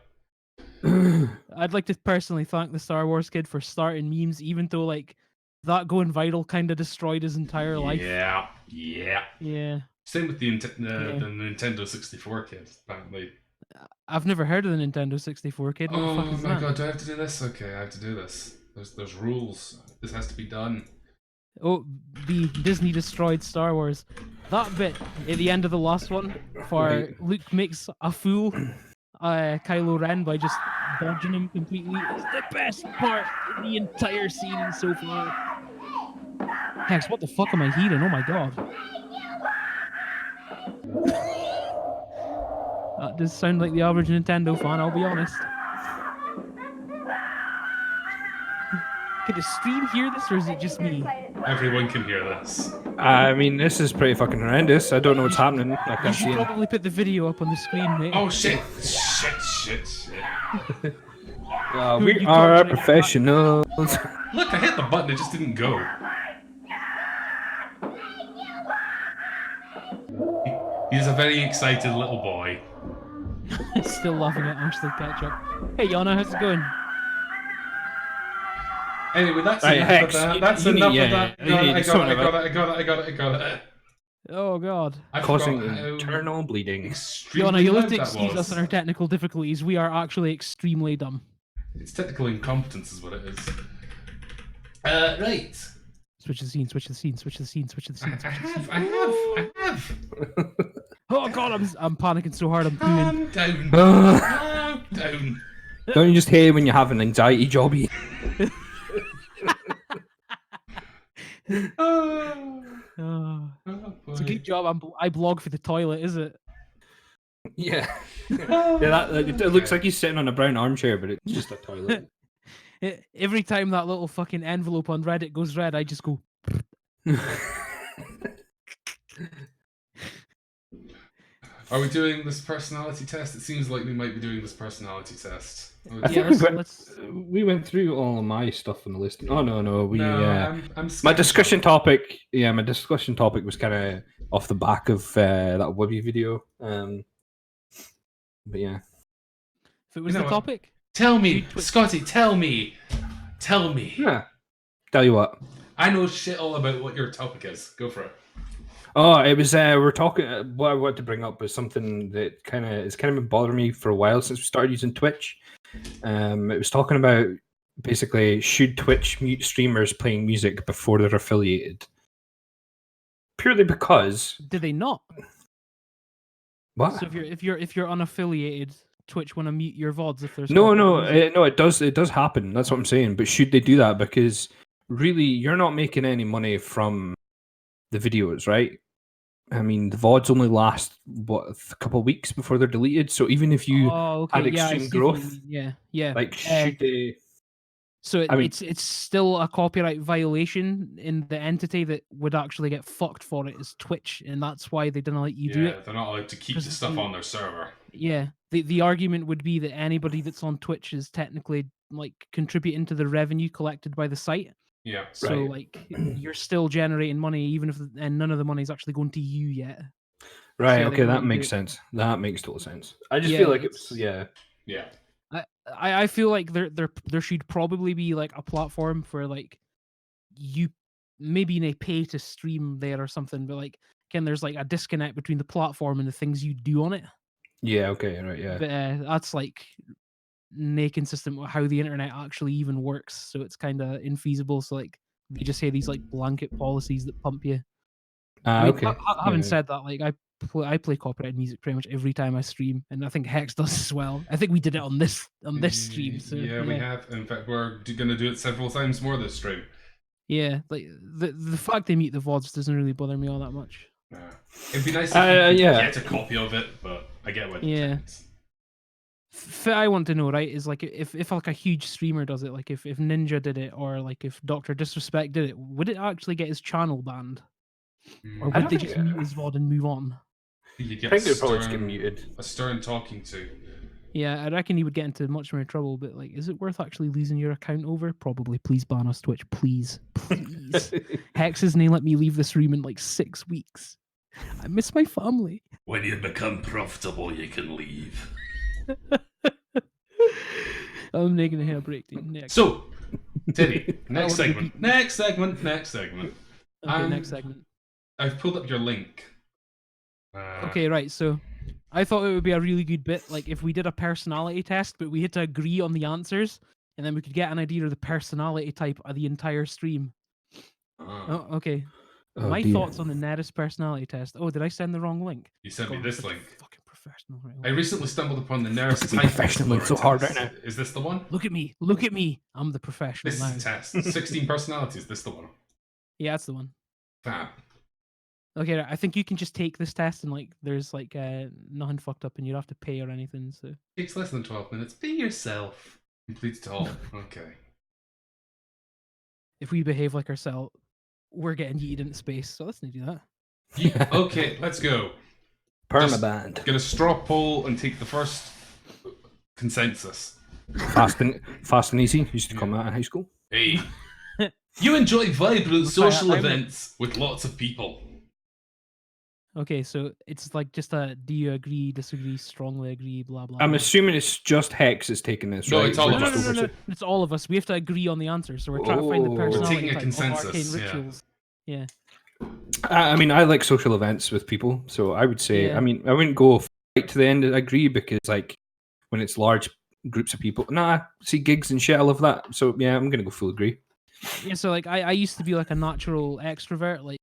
I'd like to personally thank the Star Wars kid for starting memes, even though like that going viral kind of destroyed his entire life. Yeah. Yeah. Yeah. Same with the Nintendo 64 kid, apparently. I've never heard of the Nintendo 64 kid. What the Oh fuck is my that? god, do I have to do this? Okay, I have to do this. There's rules. This has to be done. Oh, the Disney destroyed Star Wars. That bit at the end of the last one, for Right. Luke makes a fool Kylo Ren by just dodging him completely, is the best part of the entire scene so far. Hex, what the fuck am I hearing? Oh my god. That does sound like the average Nintendo fan, I'll be honest. Can the stream hear this, or is it just me? Everyone can hear this. I mean, this is pretty fucking horrendous. I don't know what's happening. I You can't see should it. probably put the video up on the screen, mate. Oh shit! Shit! We you are torturing- professionals. Look, I hit the button, it just didn't go. He's a very excited little boy. Still laughing at Ashley Ketchup. Hey Yana, how's it going? Anyway, that's Right, enough Hex, of that. you- That's you enough need- of that. yeah, you need I to sort got it. Oh god. I Causing forgot how internal bleeding. extremely Yana, you'll loud have to that excuse was. us and our technical difficulties. We are actually extremely dumb. It's technical incompetence is what it is. Right. Switch the scene, switch the scene, switch the scene, switch the scene, I switch the scene. have. Oh god, I'm panicking so hard I'm pooing. Calm down. Don't Calm down. you just hate it when you have an anxiety jobby? Oh, Oh, oh it's a boy. good job I blog for the toilet, is it? Yeah. Yeah, it looks like he's sitting on a brown armchair, but it's just a toilet. Every time that little fucking envelope on Reddit goes red, I just go. Are we doing this personality test? It seems like we might be doing this personality test. I Yeah, think let's. we went through all of my stuff on the list. Oh no, we. No, I'm My skipping discussion some. topic. Yeah, my discussion topic was kind of off the back of that Webby video. But yeah. If it was You know the what? topic, Tell me, Should Twitch- Scotty. Tell me. Tell me. Yeah. Tell you what. I know shit all about what your topic is. Go for it. Oh, it was. We're talking. What I wanted to bring up was something that it's kind of been bothering me for a while since we started using Twitch. It was talking about basically should Twitch mute streamers playing music before they're affiliated, purely because did they not? what? So if you're unaffiliated, Twitch want to mute your VODs if there's No, copyright music? no, it does happen. That's what I'm saying. But should they do that? Because really, you're not making any money from the videos, right? I mean, the VODs only last a couple of weeks before they're deleted. So even if you Oh, okay. had Yeah, I extreme see what you growth, mean. Yeah. like should they? So I mean- it's still a copyright violation in the entity that would actually get fucked for it is Twitch, and that's why they didn't let you do it. They're not allowed to keep the 'Cause stuff the- on their server. Yeah. The argument would be that anybody that's on Twitch is technically like contributing to the revenue collected by the site. Yeah. So Right. like you're still generating money even if and none of the money's actually going to you yet. Right. So they Okay, wouldn't that do makes it. sense. That makes total sense. I just Yeah, feel like it's it's- Yeah. I feel like there should probably be like a platform for like you maybe they pay to stream there or something, but like again there's like a disconnect between the platform and the things you do on it. Yeah. Okay. Right. Yeah. But that's like nay consistent with how the internet actually even works. So it's kind of infeasible. So like they just say these like blanket policies that pump you. I mean, Okay. having Yeah. said that, like I play copyrighted music pretty much every time I stream, and I think Hex does as well. I think we did it on this stream. So yeah, we have. In fact, we're going to do it several times more this stream. Yeah, like the fact they mute the VODs doesn't really bother me all that much. It'd be nice if you could yeah. get a copy of it, but I get what Yeah. you're saying. I want to know, right, is like if like a huge streamer does it, like if Ninja did it, or like if Dr. Disrespect did it, would it actually get his channel banned? Or I would don't they think just mute his VOD and move on? You'd I get think they'd probably just get muted. a stern talking to. Yeah, I reckon he would get into much more trouble, but like, is it worth actually losing your account over? Probably. Please ban us, Twitch. Please. Please. Hex hasn't let me leave this room in like 6 weeks. I miss my family. When you become profitable, you can leave. I'm making a hair break, dude. Next. So, Teddy, next wanna be segment. beaten. Next segment. Next segment. Okay, next segment. I've pulled up your link. Okay, right. So I thought it would be a really good bit, like if we did a personality test, but we had to agree on the answers, and then we could get an idea of the personality type of the entire stream. Oh, okay. Oh, My dear. thoughts on the Neris personality test. Oh, did I send the wrong link? You sent me God, I'm this such a link. Fucking professional. Right, I recently stumbled upon the Neris Look at me Type professional, it's so Explorer hard test. right now. Is this the one? Look at me. Look at me. I'm the professional This now. is the test. 16 personalities. This the one. Yeah, that's the one. Fab. Okay, right, I think you can just take this test and like there's like nothing fucked up and you don't have to pay or anything. So Takes less than 12 minutes. Be yourself. Complete it all. Okay. if we behave like ourselves, we're getting yeeted into space. So let's not do that. Yeah, okay, let's go. Permaband. Get a straw poll and take the first consensus. Fast and easy. Used to call that in high school. Hey. You enjoy vibrant Okay, social I'm- events with lots of people. Okay, so it's like just a do you agree, disagree, strongly agree, blah blah. I'm blah. assuming it's just Hex is taking this, No, right? it's all No, of no, us. no, no, no. It's all of us. We have to agree on the answer. So we're trying to find the Oh. We're personality taking a type consensus, of arcane yeah. rituals. Yeah. I mean, I like social events with people, so I would say. Yeah. I mean, I wouldn't go right to the end. I agree because, like, when it's large groups of people, see gigs and shit. I love that. So yeah, I'm gonna go full agree. Yeah. So like I used to be like a natural extrovert. Like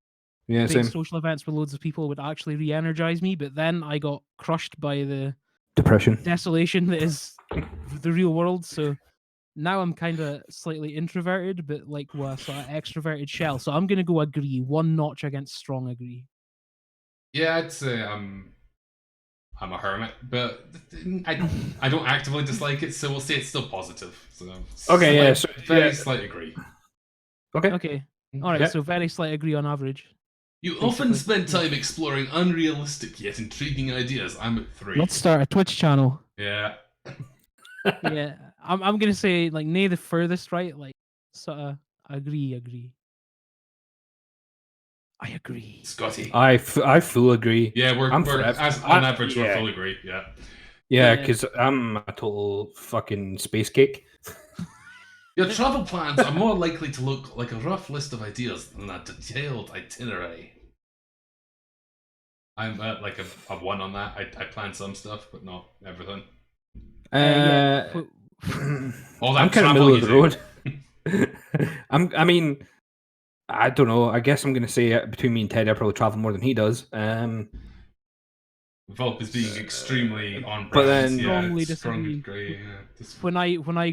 Yeah, big same. social events with loads of people would actually re-energize me. But then I got crushed by the Depression. desolation that is the real world. So now I'm kind of slightly introverted, but like with a sort of extroverted shell. So I'm gonna go agree, one notch against strong agree. Yeah, I'd say I'm a hermit, but I don't actively dislike it, so we'll say it's still positive. So Okay, yeah, so- very yeah. slight agree. Okay. Okay. All right. Yeah. So very slight agree on average. You often Basically, spend yeah. time exploring unrealistic yet intriguing ideas. I'm at 3. Let's start a Twitch channel. Yeah. Yeah, I'm gonna say like near the furthest right, like sort of agree. I agree. Scotty. I full agree. Yeah, we're forever- as on I- average we're yeah. full agree. Yeah. Yeah, Yeah. because I'm a total fucking space cake. Your travel plans are more likely to look like a rough list of ideas than a detailed itinerary. I'm at like a 1 on that. I plan some stuff, but not everything. Yeah. All that I'm kind of travel middle you of the do. road. I mean, I don't know. I guess I'm gonna say between me and Ted, I probably travel more than he does. Volk is being extremely on brand. But then- Strongly strongly disagree. agree. Yeah. When I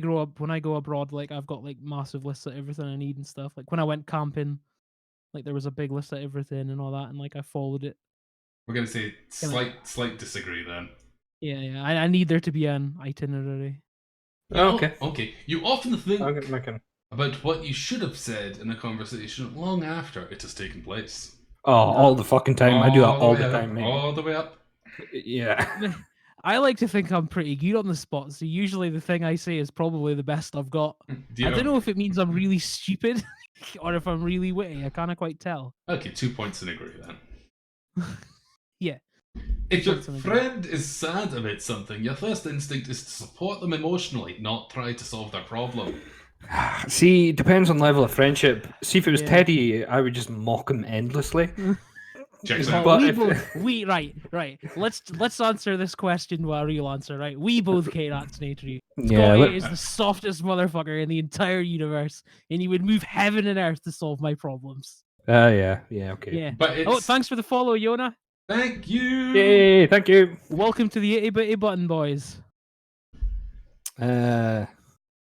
go abroad, like I've got like massive lists of everything I need and stuff. Like when I went camping, like there was a big list of everything and all that, and like I followed it. We're gonna say slight disagree then. Yeah. I need there to be an itinerary. Okay. Okay. You often think Okay. about what you should have said in a conversation long after it has taken place. Oh, all the fucking time. I do that all way the up, time, mate. All the way up. Yeah. I like to think I'm pretty good on the spot, so usually the thing I say is probably the best I've got. I don't know if it means I'm really stupid or if I'm really witty. I can't quite tell. Okay, 2 points in agree then. Yeah. If your Points in agree. friend is sad about something, your first instinct is to support them emotionally, not try to solve their problem. See, depends on level of friendship. See, if it was Yeah. Teddy, I would just mock him endlessly. Checks Well, out. But we if- both right. Let's answer this question with a real answer, right? We both hate Anthony. Yeah, Scotty let- is the softest motherfucker in the entire universe, and he would move heaven and earth to solve my problems. yeah, okay. Yeah. But it's Oh, thanks for the follow, Yona. thank you. Yay, thank you. Welcome to the itty bitty button, boys.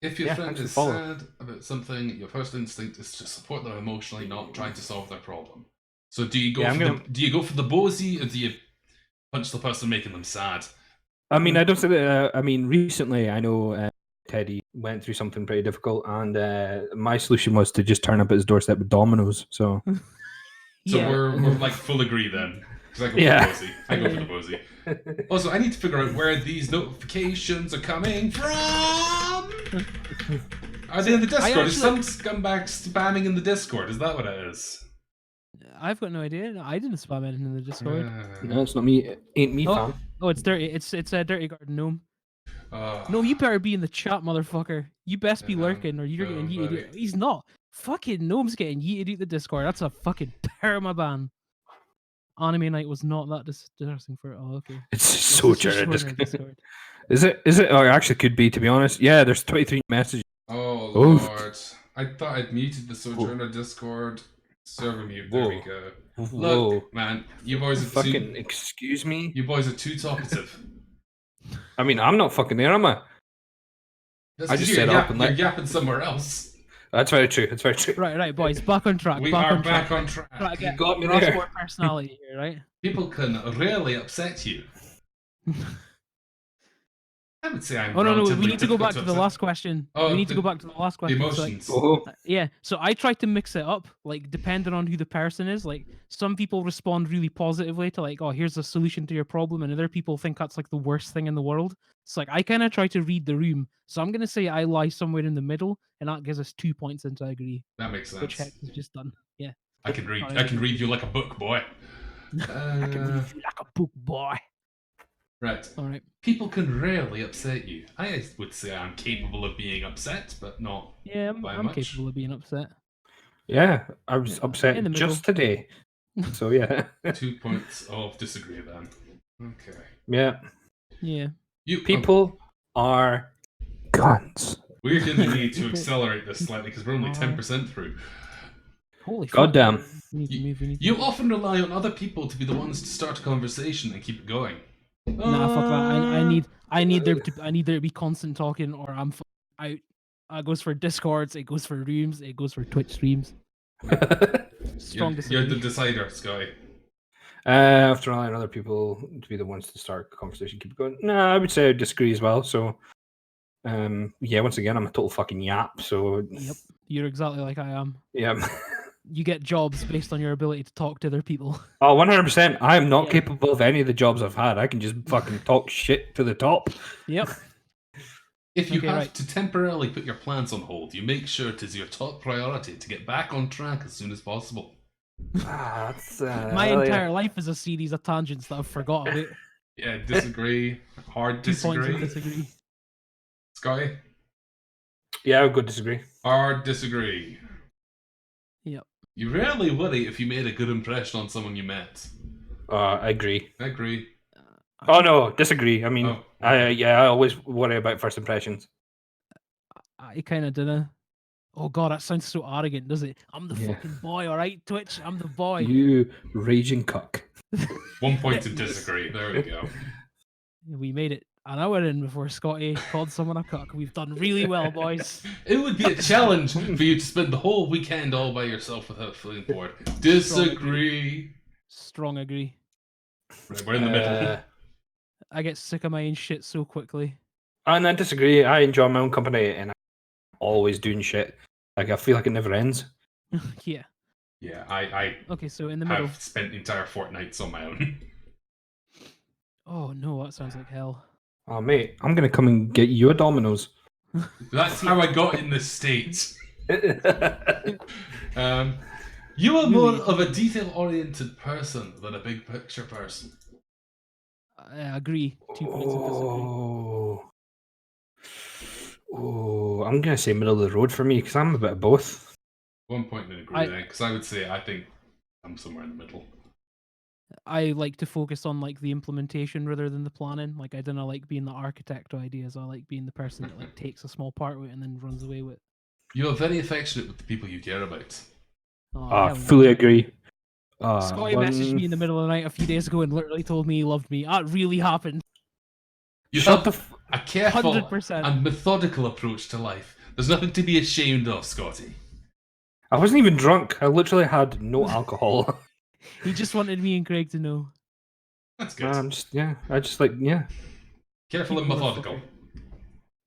If your Yeah, friend thanks for is follow. sad about something, your first instinct is to support them emotionally, not try to solve their problem. So do you go Yeah, do you go for the bosey or do you punch the person making them sad? I mean, I don't say that. I mean, recently, I know Teddy went through something pretty difficult, and my solution was to just turn up at his doorstep with Dominoes. So, So Yeah. we're like full agree then. Because I go Yeah. for the bosey. I go for the bosey. Also, I need to figure out where these notifications are coming from. Are they in the Discord? Is some scumbag spamming in the Discord? Is that what it is? I've got no idea. I didn't spam anything in the Discord. no, it's not me. It ain't me, Oh. fam. Oh, it's dirty. It's a dirty garden gnome. Uh, No, you better be in the chat, motherfucker. You best be Yeah, lurking, or you're getting oh, yeeted. buddy. He's not. Fucking gnome's getting yeeted out the Discord. That's a fucking permaban. Anime night was not that distressing for. Oh, okay. It's This so is just jarred. showing our Discord. Is it? Oh, it actually could be, to be honest. Yeah, there's 23 messages. Oh Oh. lord. I thought I'd muted the Sojourner Discord. Server mute, there we Whoa. go. Whoa. Look, man, you boys are Fucking too excuse me. talkative. I mean, I'm not fucking there, am I? That's I 'cause just you're set up and you're let- yapping somewhere else. That's very true. That's very true. Right, boys. Back on track. We back are on back track. on track. Try to You get got me Ross there. more personality here, right? People can rarely upset you. I would say I'm Oh no, we relatively need to go back difficult to the upset. last question. Oh, We need to the- go back to the last The question. So, like, emotions. Oh, yeah, so I try to mix it up, like depending on who the person is. Like some people respond really positively to like, oh, here's a solution to your problem, and other people think that's like the worst thing in the world. So like I kind of try to read the room. So I'm gonna say I lie somewhere in the middle, and that gives us 2 points into agree, That makes which sense. Hex has just done. Yeah, I can read. Alright. I can read you like a book, boy. I can read you like a book, boy. Right. All right. People can rarely upset you. I would say I'm capable of being upset, but not. Yeah, By I'm much. capable of being upset. yeah. I was Yeah, upset in the just today. So yeah, 2 points of disagree then. Okay. yeah. Yeah. You People are guns. We're going to need to accelerate this slightly because we're only 10% through. Holy fuck. Goddamn. We need to move. We need to You move. often rely on other people to be the ones to start a conversation and keep it going. Nah, fuck that. I need there to be constant talking, or I'm out. It goes for Discords. It goes for rooms. It goes for Twitch streams. Strong You're the disagree. decider, Sky. After relying on other people to be the ones to start the conversation, keep it going. No, I would say I disagree as well. So, yeah, once again, I'm a total fucking yap. So, Yep, you're exactly like I am. yeah. you get jobs based on your ability to talk to other people. Oh, 100%. I am not Yeah. capable of any of the jobs I've had. I can just fucking talk shit to the top. Yep. If you Okay, have right. to temporarily put your plans on hold, you make sure it is your top priority to get back on track as soon as possible. That's My entire life is a series of tangents that I've forgot about. Yeah, disagree. Hard 2 points of disagree. disagree. Scotty? Yeah, I would disagree. Hard disagree. Yep. You rarely worry if you made a good impression on someone you met. I agree. Agree. Oh no, disagree. I mean, Oh, I always worry about first impressions. I kind of didn't. Oh god, that sounds so arrogant, does it? I'm the Yeah. fucking boy, alright, Twitch? I'm the boy. You raging cuck. 1 point to disagree. There we go. We made it an hour in before Scotty called someone a cuck. We've done really well, boys. It would be a challenge for you to spend the whole weekend all by yourself without feeling bored. Disagree. Strong agree. Right, we're in the middle. I get sick of my own shit so quickly. And I disagree. I enjoy my own company, and I'm always doing shit. Like I feel like it never ends. Yeah. Yeah, I Okay, so in the middle. have spent entire fortnights on my own. Oh no, that sounds like hell. Oh mate, I'm gonna come and get you a Domino's. That's how I got in this state. You are more of a detail-oriented person than a big picture person. I agree. 2 points of disagree. Oh, I'm gonna say middle of the road for me because I'm a bit of both. 1 point in agree then, because I would say I think I'm somewhere in the middle. I like to focus on like the implementation rather than the planning. Like I don't like being the architect of ideas. I like being the person that like takes a small part of it and then runs away with it. You are very affectionate with the people you care about. Oh, hell yeah. Fully agree. Scotty messaged me in the middle of the night a few days ago and literally told me he loved me. That really happened. You Shut have a careful 100%. and methodical approach to life. There's nothing to be ashamed of, Scotty. I wasn't even drunk. I literally had no alcohol. He just wanted me and Craig to know. That's good. I just like, yeah. Careful and methodical.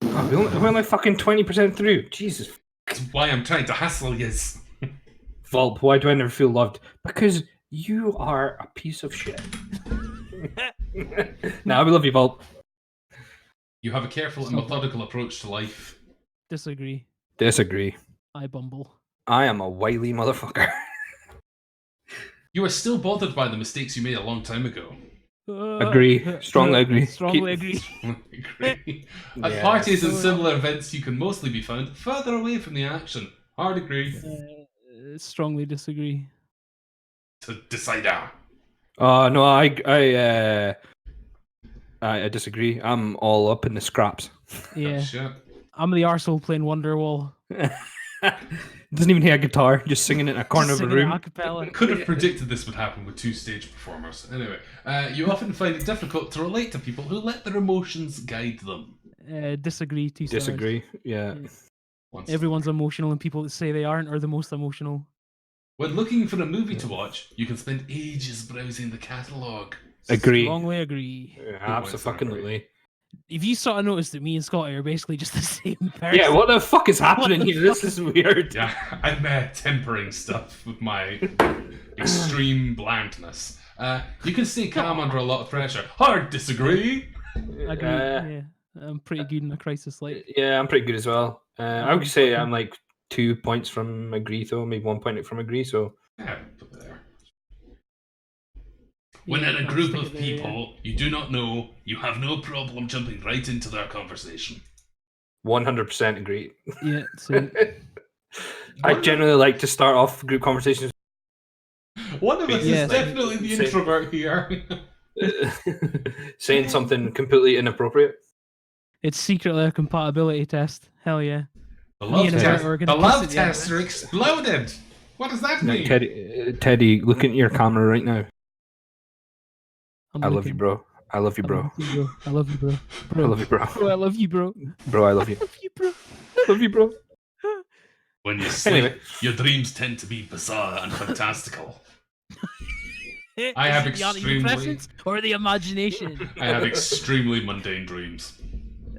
Oh, we're only fucking 20% through. Jesus. That's why I'm trying to hassle you. Volp, why do I never feel loved? Because you are a piece of shit. Nah, we love you, Volp. You have a careful and methodical approach to life. Disagree. Disagree. I bumble. I am a wily motherfucker. You are still bothered by the mistakes you made a long time ago. Agree. Strongly agree. Strongly agree. Agree. At Yeah. parties and similar events, you can mostly be found further away from the action. Hard agree. Strongly disagree. To decider. No, I disagree. I'm all up in the scraps. Yeah. Shit. I'm the arsehole playing Wonderwall. Doesn't even hear a guitar, just singing it in a corner of a room. A cappella. Could have predicted this would happen with two stage performers. Anyway, you often find it difficult to relate to people who let their emotions guide them. Disagree. 2 stars. Disagree. Yeah. Everyone's emotional, and people that say they aren't are the most emotional. When looking for a movie to watch, you can spend ages browsing the catalogue. Agree. Strongly agree. Absolutely. If you sort of noticed that me and Scotty are basically just the same person. Yeah, what the fuck is happening here? This is weird. Yeah, I'm tempering stuff with my extreme blandness. You can stay calm under a lot of pressure. Hard disagree. Agree. Yeah. I'm pretty good in a crisis like. Yeah, I'm pretty good as well. I would say I'm like 2 points from agree, though, maybe 1 point from agree. So Yeah, put it there. When Yeah, in a I'll group stick of it there, yeah. people you do not know, you have no problem jumping right into their conversation. 100% agree. Yeah. So I generally like to start off group conversations. One of us Yeah. is definitely the Same. introvert here. Saying something completely inappropriate. it's secretly a compatibility test. Hell yeah. The Me love and a test, girl are the gonna love kiss at the end of tests are exploded. What does that No, mean? Teddy, look into your camera right now. I'm I love you, looking. bro. I love you, bro. I love you, bro. I love you, bro. Bro, I love you, bro. Bro, I love you. I love you, bro. I love you, bro. When you sleep, Anyway. your dreams tend to be bizarre and fantastical. I have Is it the extremely- antidepressants or the imagination. I have extremely mundane dreams.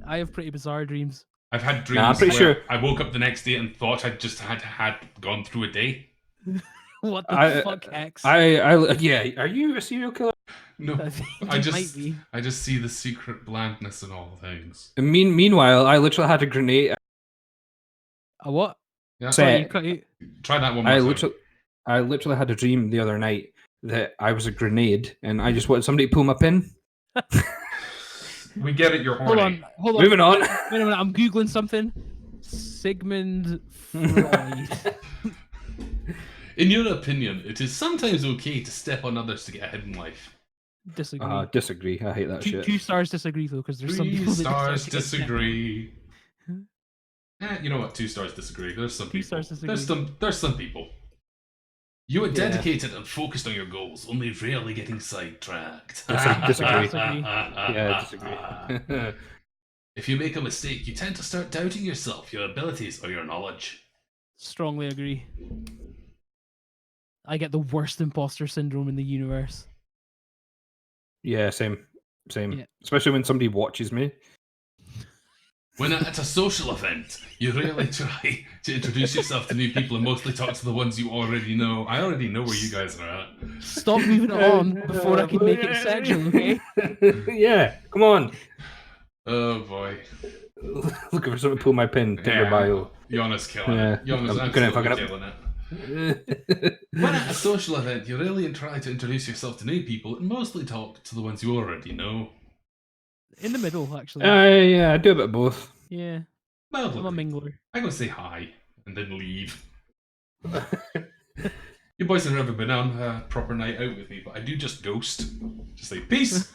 I have pretty bizarre dreams. I've had dreams I'm pretty where sure- I woke up the next day and thought I'd just had gone through a day. What the fuck, Hex? Yeah. Are you a serial killer? No, I think I it might just be. I just see the secret blandness in all things. Meanwhile, I literally had a grenade A what? Yeah, Sorry, you set. cut out. try that one more time. I literally had a dream the other night that I was a grenade, and I just wanted somebody to pull my pin. We get it, you're Hold horny. on, hold on. Moving on. Wait a minute, I'm googling something. Sigmund Freud. In your opinion, it is sometimes okay to step on others to get ahead in life. Disagree. Disagree. I hate that two, shit. 2 stars disagree though, because there's some 3 people that stars just don't get disagree. You know what? 2 stars disagree. There's some 2 people. stars disagree. There's some people. You are Yeah. dedicated and focused on your goals, only rarely getting sidetracked. Disagree. Disagree. Yeah, disagree. If you make a mistake, you tend to start doubting yourself, your abilities, or your knowledge. Strongly agree. I get the worst imposter syndrome in the universe. Yeah, same. Yeah. Especially when somebody watches me. When at a social event, you really try to introduce yourself to new people and mostly talk to the ones you already know. I already know where you guys are at. Stop moving on before I can make it sexual, okay? Yeah, come on. Oh boy. Looking for someone to pull my pin. Tinder bio. Gianna's killing Yeah. it. Gianna's I'm gonna fuck it absolutely up. killing it. When at a social event, you really try to introduce yourself to new people and mostly talk to the ones you already know. In the middle, actually. Yeah, I do a bit of both. Yeah, Mildly. I'm a mingler. I go say hi and then leave. You boys have never been on a proper night out with me, but I do just ghost. Just say peace,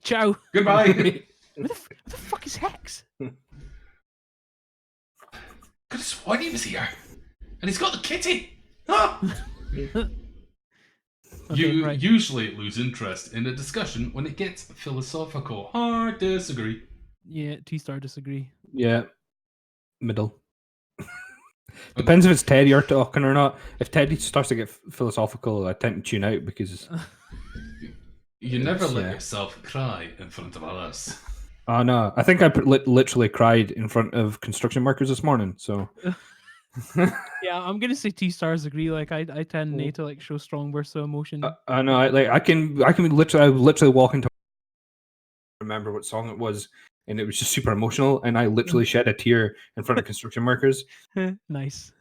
Ciao. goodbye. Who the fuck is Hex? Could have sworn he was here, and he's got the kitty. Ah! Okay, You right. usually lose interest in a discussion when it gets philosophical. Hard disagree. Yeah, 2-star disagree. Yeah, middle. Depends if it's Teddy or talking or not. If Teddy starts to get philosophical, I tend to tune out because. You never let Yeah. yourself cry in front of others. Oh no, I think I literally cried in front of construction workers this morning. So. Yeah, I'm gonna say 2 stars agree. Like I tend not to like show strong bursts of emotion. I know. I can literally walk into. Remember what song it was, and it was just super emotional, and I literally shed a tear in front of construction workers. Nice.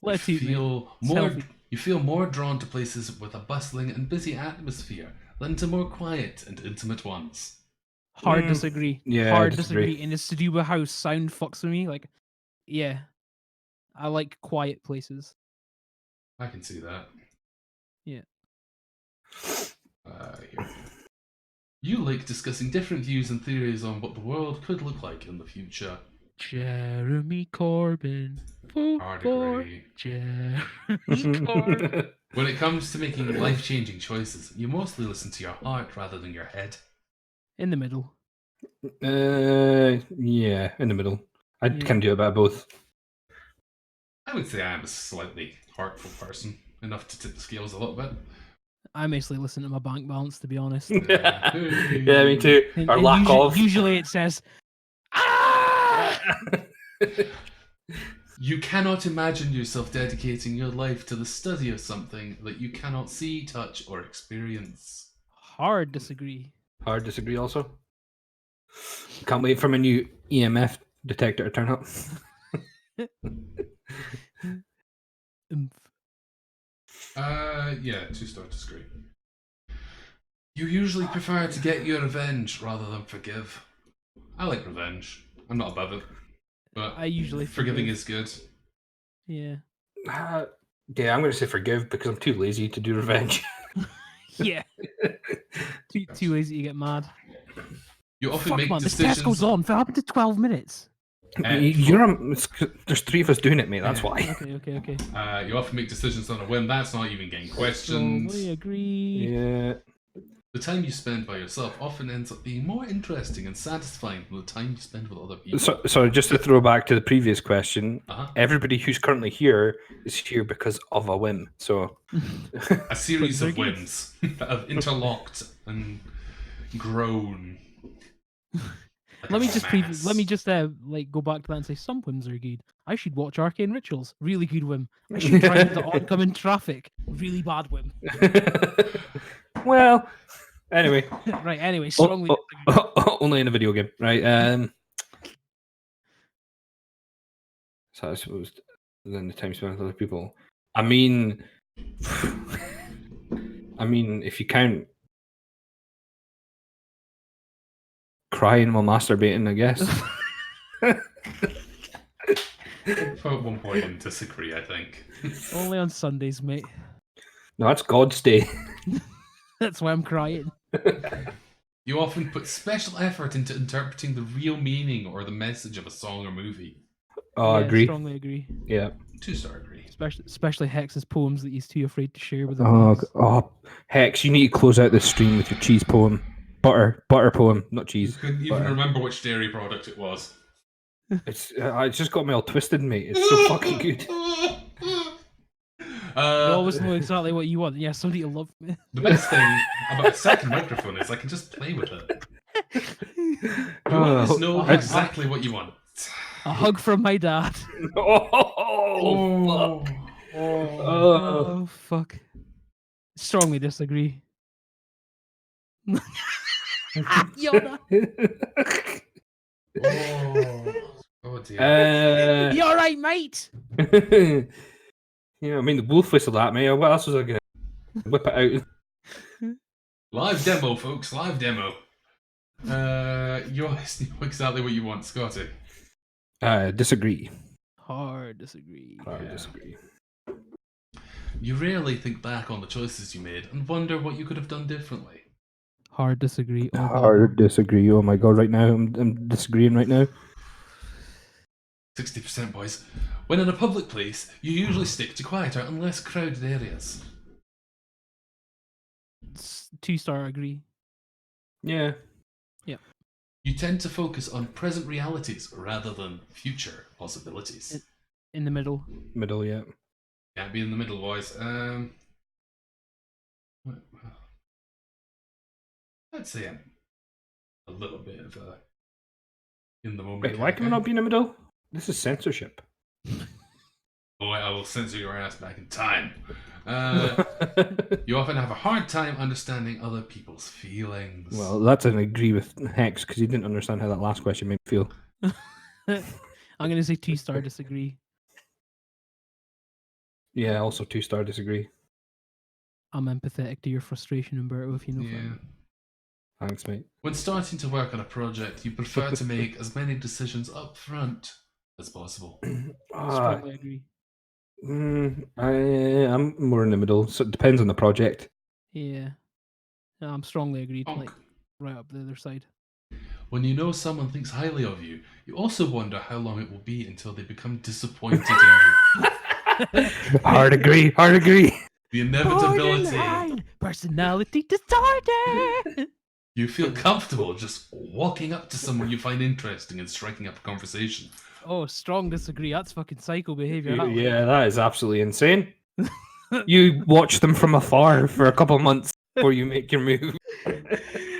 Let's eat. You feel more drawn to places with a bustling and busy atmosphere than to more quiet and intimate ones. Hard disagree. Yeah, Hard disagree. disagree. And it's to do with how sound fucks with me. Like, yeah, I like quiet places. I can see that. Yeah. Here. You like discussing different views and theories on what the world could look like in the future. Jeremy Corbyn. Vote Hard for agree. Jeremy Corbyn. When it comes to making life-changing choices, you mostly listen to your heart rather than your head. In the middle. Yeah, in the middle. I Yeah. can do a bit of both. I would say I am a slightly heartful person, enough to tip the scales a little bit. I mostly listen to my bank balance, to be honest. Yeah, me too. And- Or and lack usually, of. Usually it says, ah! You cannot imagine yourself dedicating your life to the study of something that you cannot see, touch, or experience. Hard disagree. Hard disagree also. Can't wait for my new EMF detector to turn up. Oomph. Yeah, 2-star disagree. You usually prefer to get your revenge rather than forgive. I like revenge. I'm not above it. But I usually forgiving forgive. is good. Yeah. Yeah, I'm going to say forgive because I'm too lazy to do revenge. Yeah. too lazy to get mad. You often Fuck, make man, this test decisions. goes on for up to 12 minutes. There's 3 of us doing it, mate. That's why. Okay. You often make decisions on a whim. That's not even getting questions. Strongly agree. Yeah. The time you spend by yourself often ends up being more interesting and satisfying than the time you spend with other people. So just to throw back to the previous question, Uh-huh. everybody who's currently here is here because of a whim. So A series But of they're good. whims that have interlocked and grown. Let me just mass. let me just like go back to that and say some whims are good. I should watch Arcane Rituals. Really good whim. I should drive into oncoming traffic. Really bad whim. Well, anyway, Right. Anyway, strongly only in a video game, right? So I suppose then the time spent with other people. I mean, if you count crying while masturbating, I guess. At one point and disagree, I think. only on Sundays, mate. No, that's God's day. That's why I'm crying. You often put special effort into interpreting the real meaning or the message of a song or movie. Oh, I Yeah, agree. Strongly agree. Yeah. 2-star agree. Especially Hex's poems that he's too afraid to share with the Hex, you need to close out this stream with your cheese poem. Butter poem, not cheese. Couldn't even remember which dairy product it was. It's just got me all twisted, mate. It's so fucking good. You always know exactly what you want. Yeah, somebody will love me. The best thing about a second microphone is I can just play with it. You always know exactly what you want. A hug from my dad. Oh, fuck. Oh, fuck. Strongly disagree. Yoda. Oh dear. You alright, mate? Yeah, I mean, the wolf whistled at me. What else was I going to whip it out? Live demo, folks. Live demo. You always know exactly what you want, Scotty. Disagree. Hard disagree. Disagree. You rarely think back on the choices you made and wonder what you could have done differently. Hard disagree. Oh, Hard disagree. Oh my god! Right now, I'm disagreeing. Right now. 60%, boys. When in a public place, you usually stick to quieter and less crowded areas. 2-star agree. Yeah. Yeah. You tend to focus on present realities rather than future possibilities. In the middle. Middle, yeah. Can't be in the middle, boys. I'd say I'm a little bit of a in the moment. Wait, why can we not be in the middle? This is censorship. Boy, I will censor your ass back in time. You often have a hard time understanding other people's feelings. Well, that's an agree with Hex because he didn't understand how that last question made me feel. I'm going to say 2-star disagree. Yeah, also 2-star disagree. I'm empathetic to your frustration, Umberto, if you know. Yeah. Thanks, mate. When starting to work on a project, you prefer to make as many decisions up front as possible. Strongly agree. I'm more in the middle, so it depends on the project. Yeah. No, I'm strongly agreed. Bonk. Like right up the other side. When you know someone thinks highly of you, you also wonder how long it will be until they become disappointed in you. Hard agree. The inevitability. Borderline personality disorder. You feel comfortable just walking up to someone you find interesting and striking up a conversation. Oh, strong disagree. That's fucking psycho behavior. That one. Yeah, that is absolutely insane. You watch them from afar for a couple of months before you make your move.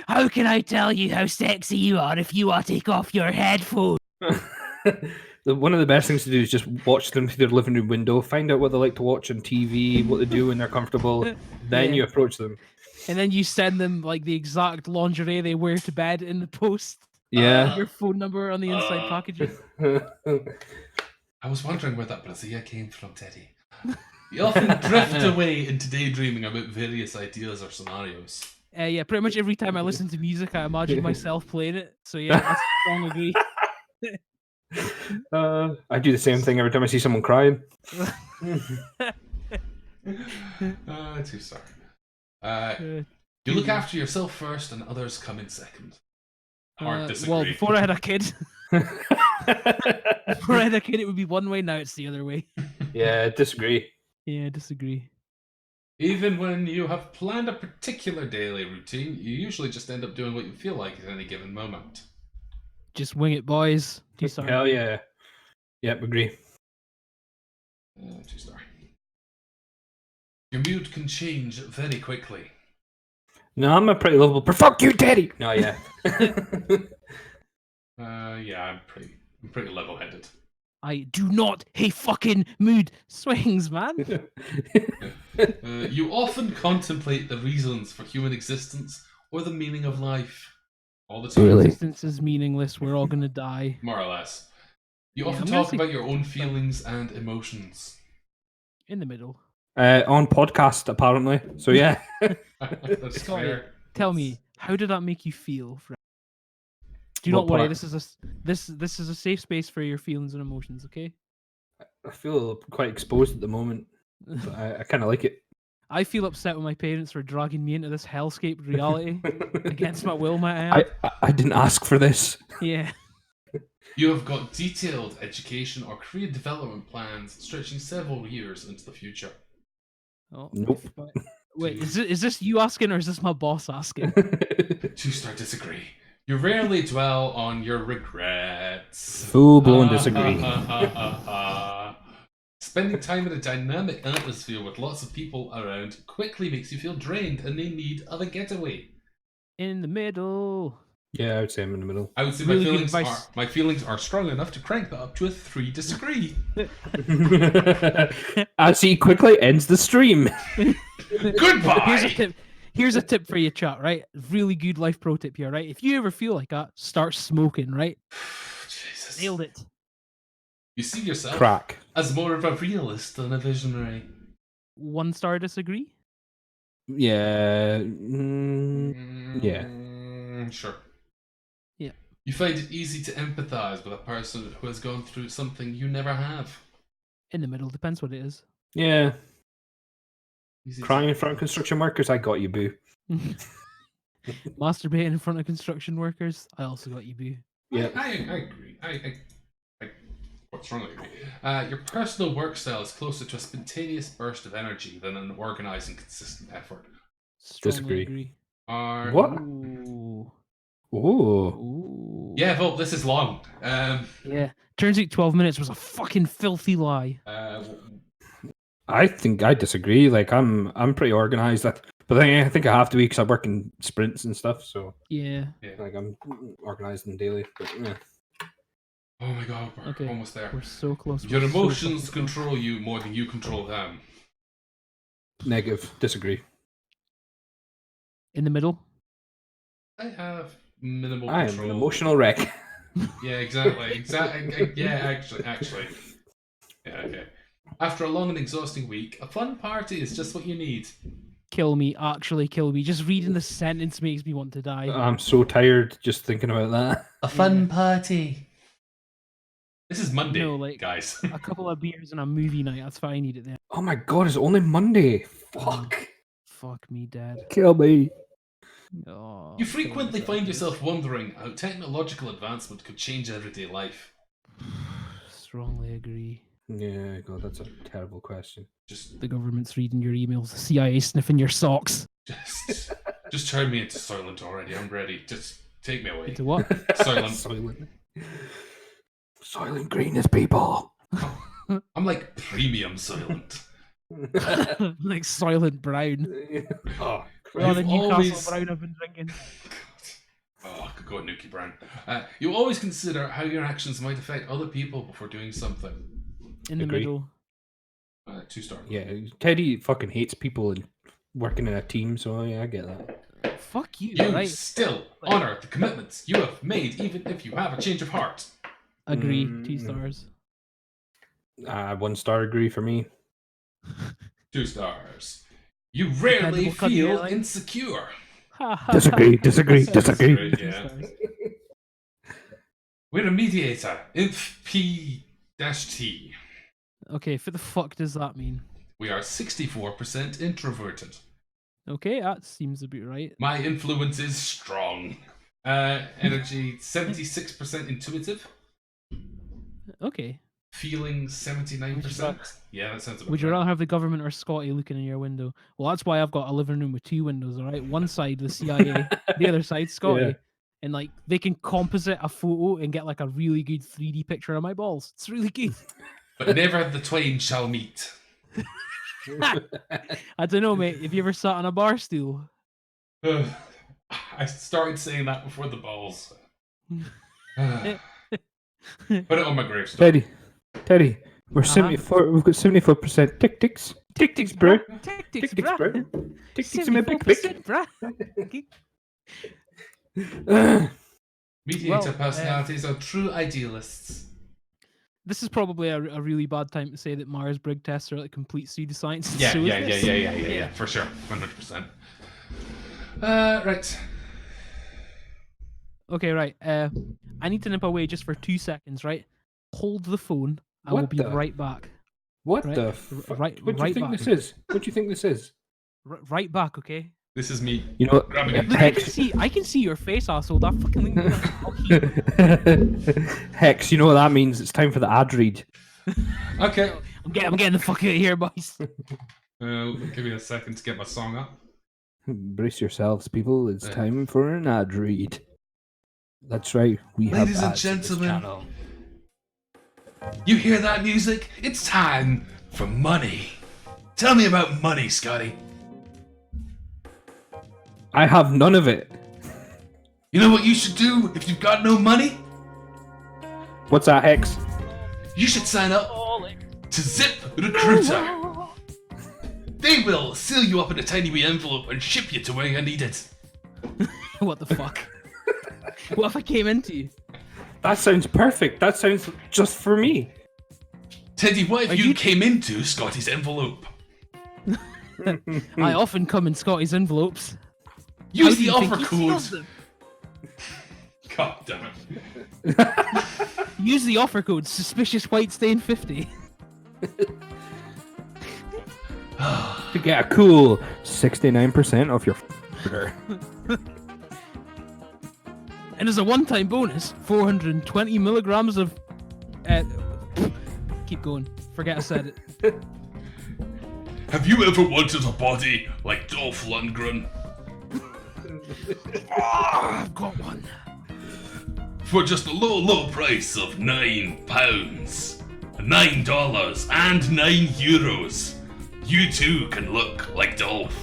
How can I tell you how sexy you are if you want to take off your headphones? One of the best things to do is just watch them through their living room window, find out what they like to watch on TV, what they do when they're comfortable, then you approach them. And then you send them like the exact lingerie they wear to bed in the post. Yeah. Your phone number on the inside packaging. I was wondering where that brassiere came from, Teddy. You often drift away into daydreaming about various ideas or scenarios. Yeah, pretty much every time I listen to music, I imagine myself playing it. So yeah, I strongly agree. I do the same thing every time I see someone crying. 2-star. You look after yourself first and others come in second. Hard disagree. Well, before I had a kid, it would be one way. Now it's the other way. Yeah, disagree. Yeah, disagree. Even when you have planned a particular daily routine, you usually just end up doing what you feel like at any given moment. Just wing it, boys. 2-star. Hell yeah. Yep, agree. 2-star. Your mood can change very quickly. No, I'm a pretty lovable. Fuck you, Daddy. No, yeah. Yeah, I'm pretty level-headed. I do not hate fucking mood swings, man. You often contemplate the reasons for human existence or the meaning of life. All the time. Really? Existence is meaningless. We're all gonna die. More or less. You Yeah, often I'm gonna talk say about your own feelings and emotions. in the middle. On podcast, apparently. So yeah. That's Scotty, fair. tell me, how did that make you feel? Do What not worry. part? This is this is a safe space for your feelings and emotions. Okay. I feel quite exposed at the moment, but I kind of like it. I feel upset with my parents for dragging me into this hellscape reality against my will, might I add. I didn't ask for this. Yeah. You have got detailed education or career development plans stretching several years into the future. Oh, Nope. Wait, is this you asking or is this my boss asking? Two-star disagree. You rarely dwell on your regrets. Full-blown disagree. Spending time in a dynamic atmosphere with lots of people around quickly makes you feel drained and in need of a getaway. In the middle. Yeah, I would say I'm in the middle. I would say Really good advice. my feelings are strong enough to crank that up to a 3 disagree. As he quickly ends the stream. Goodbye! Here's a tip for you, chat, right? Really good life pro tip here, right? If you ever feel like that, start smoking, right? Jesus. Nailed it. You see yourself Crack. as more of a realist than a visionary. 1-star disagree? Yeah. Yeah. Sure. Yeah. You find it easy to empathize with a person who has gone through something you never have. In the middle, depends what it is. Yeah. Easy to- Crying in front of construction workers, I got you, boo. Masturbating in front of construction workers, I also got you, boo. Yeah. I agree. What's wrong with me? Your personal work style is closer to a spontaneous burst of energy than an organized and consistent effort. Strongly Disagree. agree. What? Ooh. Ooh. Ooh. Yeah, Volp, this is long. Yeah. Turns out 12 minutes was a fucking filthy lie. I think I disagree. Like I'm pretty organized. But I think I have to be because I work in sprints and stuff. So Yeah. like I'm organized and daily. But yeah. Oh my god, we're Okay. almost there. We're so close. Your we're so emotions fucking close. control you more than you control them. Negative. Disagree. In the middle. I have minimal I am control. an emotional wreck. Yeah, exactly. Yeah, actually. Yeah, okay. After a long and exhausting week, a fun party is just what you need. Kill me. Actually kill me. Just reading the sentence makes me want to die. I'm so tired just thinking about that. A fun party. This is Monday, No, like- guys. A couple of beers and a movie night. That's what I need it then. Oh my god, it's only Monday. Fuck. Fuck me, Dad. Kill me. Oh, You kill frequently myself, find yes. yourself wondering how technological advancement could change everyday life. Strongly agree. Yeah, god, that's a terrible question. Just The government's reading your emails. The CIA sniffing your socks. just turn me into Soylent already. I'm ready. Just take me away. Into what? Soylent. Soylent Green is people. I'm like premium Soylent. Like Soylent Brown. Oh, Oh, the You've Newcastle always- Brown I've been drinking. Oh, I could go with Nuki Brown. You always consider how your actions might affect other people before doing something. In the Agree. middle. 2-star. yeah, Teddy fucking hates people and working in a team, so yeah, I get that. Fuck you, You right? still honor the commitments you have made, even if you have a change of heart. Agree. Mm. 2 stars. 1-star agree for me. 2 stars. You rarely Dependable cutting feel airline. insecure. Disagree. Great, Two yeah. stars. We're a mediator. Inf P-T. Okay, what the fuck does that mean? We are 64% introverted. Okay, that seems a bit right. My influence is strong. Energy 76% intuitive. Okay. Feelings Would you 79%. Yeah, that sounds about Would you right. rather have the government or Scotty looking in your window? Well, that's why I've got a living room with 2 windows, alright? One side, the CIA, the other side, Scotty. Yeah. And like, they can composite a photo and get like a really good 3D picture of my balls. It's really good. But never the twain shall meet. I don't know, mate. Have you ever sat on a bar stool? I started saying that before the balls. Put it on my gravestone. Teddy, we're 74. We've got 74% tick ticks, bro. Tactics, Tick ticks, bro. bruh. Tick ticks in my big pick. 74%, bruh. Mediator Well, personalities are true idealists. This is probably a really bad time to say that Myers-Briggs tests are like complete pseudoscience. and so is this. Yeah, for sure, 100%. Right. Okay, right. I need to nip away just for 2 seconds, right? Hold the phone. I will What be the- right back. What Right, the fuck? right- What do you right think back. this is? What do you think this is? Right back, okay? This is me You know, grabbing a Look, Hex. I can see your face, asshole. That fucking thing. Hex, you know what that means? It's time for the ad read. Okay. I'm getting the fuck out of here, boys. Give me a second to get my song up. Brace yourselves, people. It's time for an ad read. That's right. We have Ladies and ads on this gentlemen. channel. You hear that music? It's time for money. Tell me about money, Scotty. I have none of it. You know what you should do if you've got no money? What's that, Hex? You should sign up to Zip Recruiter. They will seal you up in a tiny wee envelope and ship you to where you need it. What the fuck? What if I came into you? That sounds perfect. That sounds just for me. Teddy, what if Are you you- came into Scotty's envelope? I often come in Scotty's envelopes. Use How do the you think offer he code. seals them? God damn it. Use the offer code suspicious white stain 50. To get a cool 69% off your order. And as a one-time bonus, 420 milligrams of. Keep going. Forget I said it. Have you ever wanted a body like Dolph Lundgren? I've got one. For just a low price of £9, $9 and €9, you too can look like Dolph.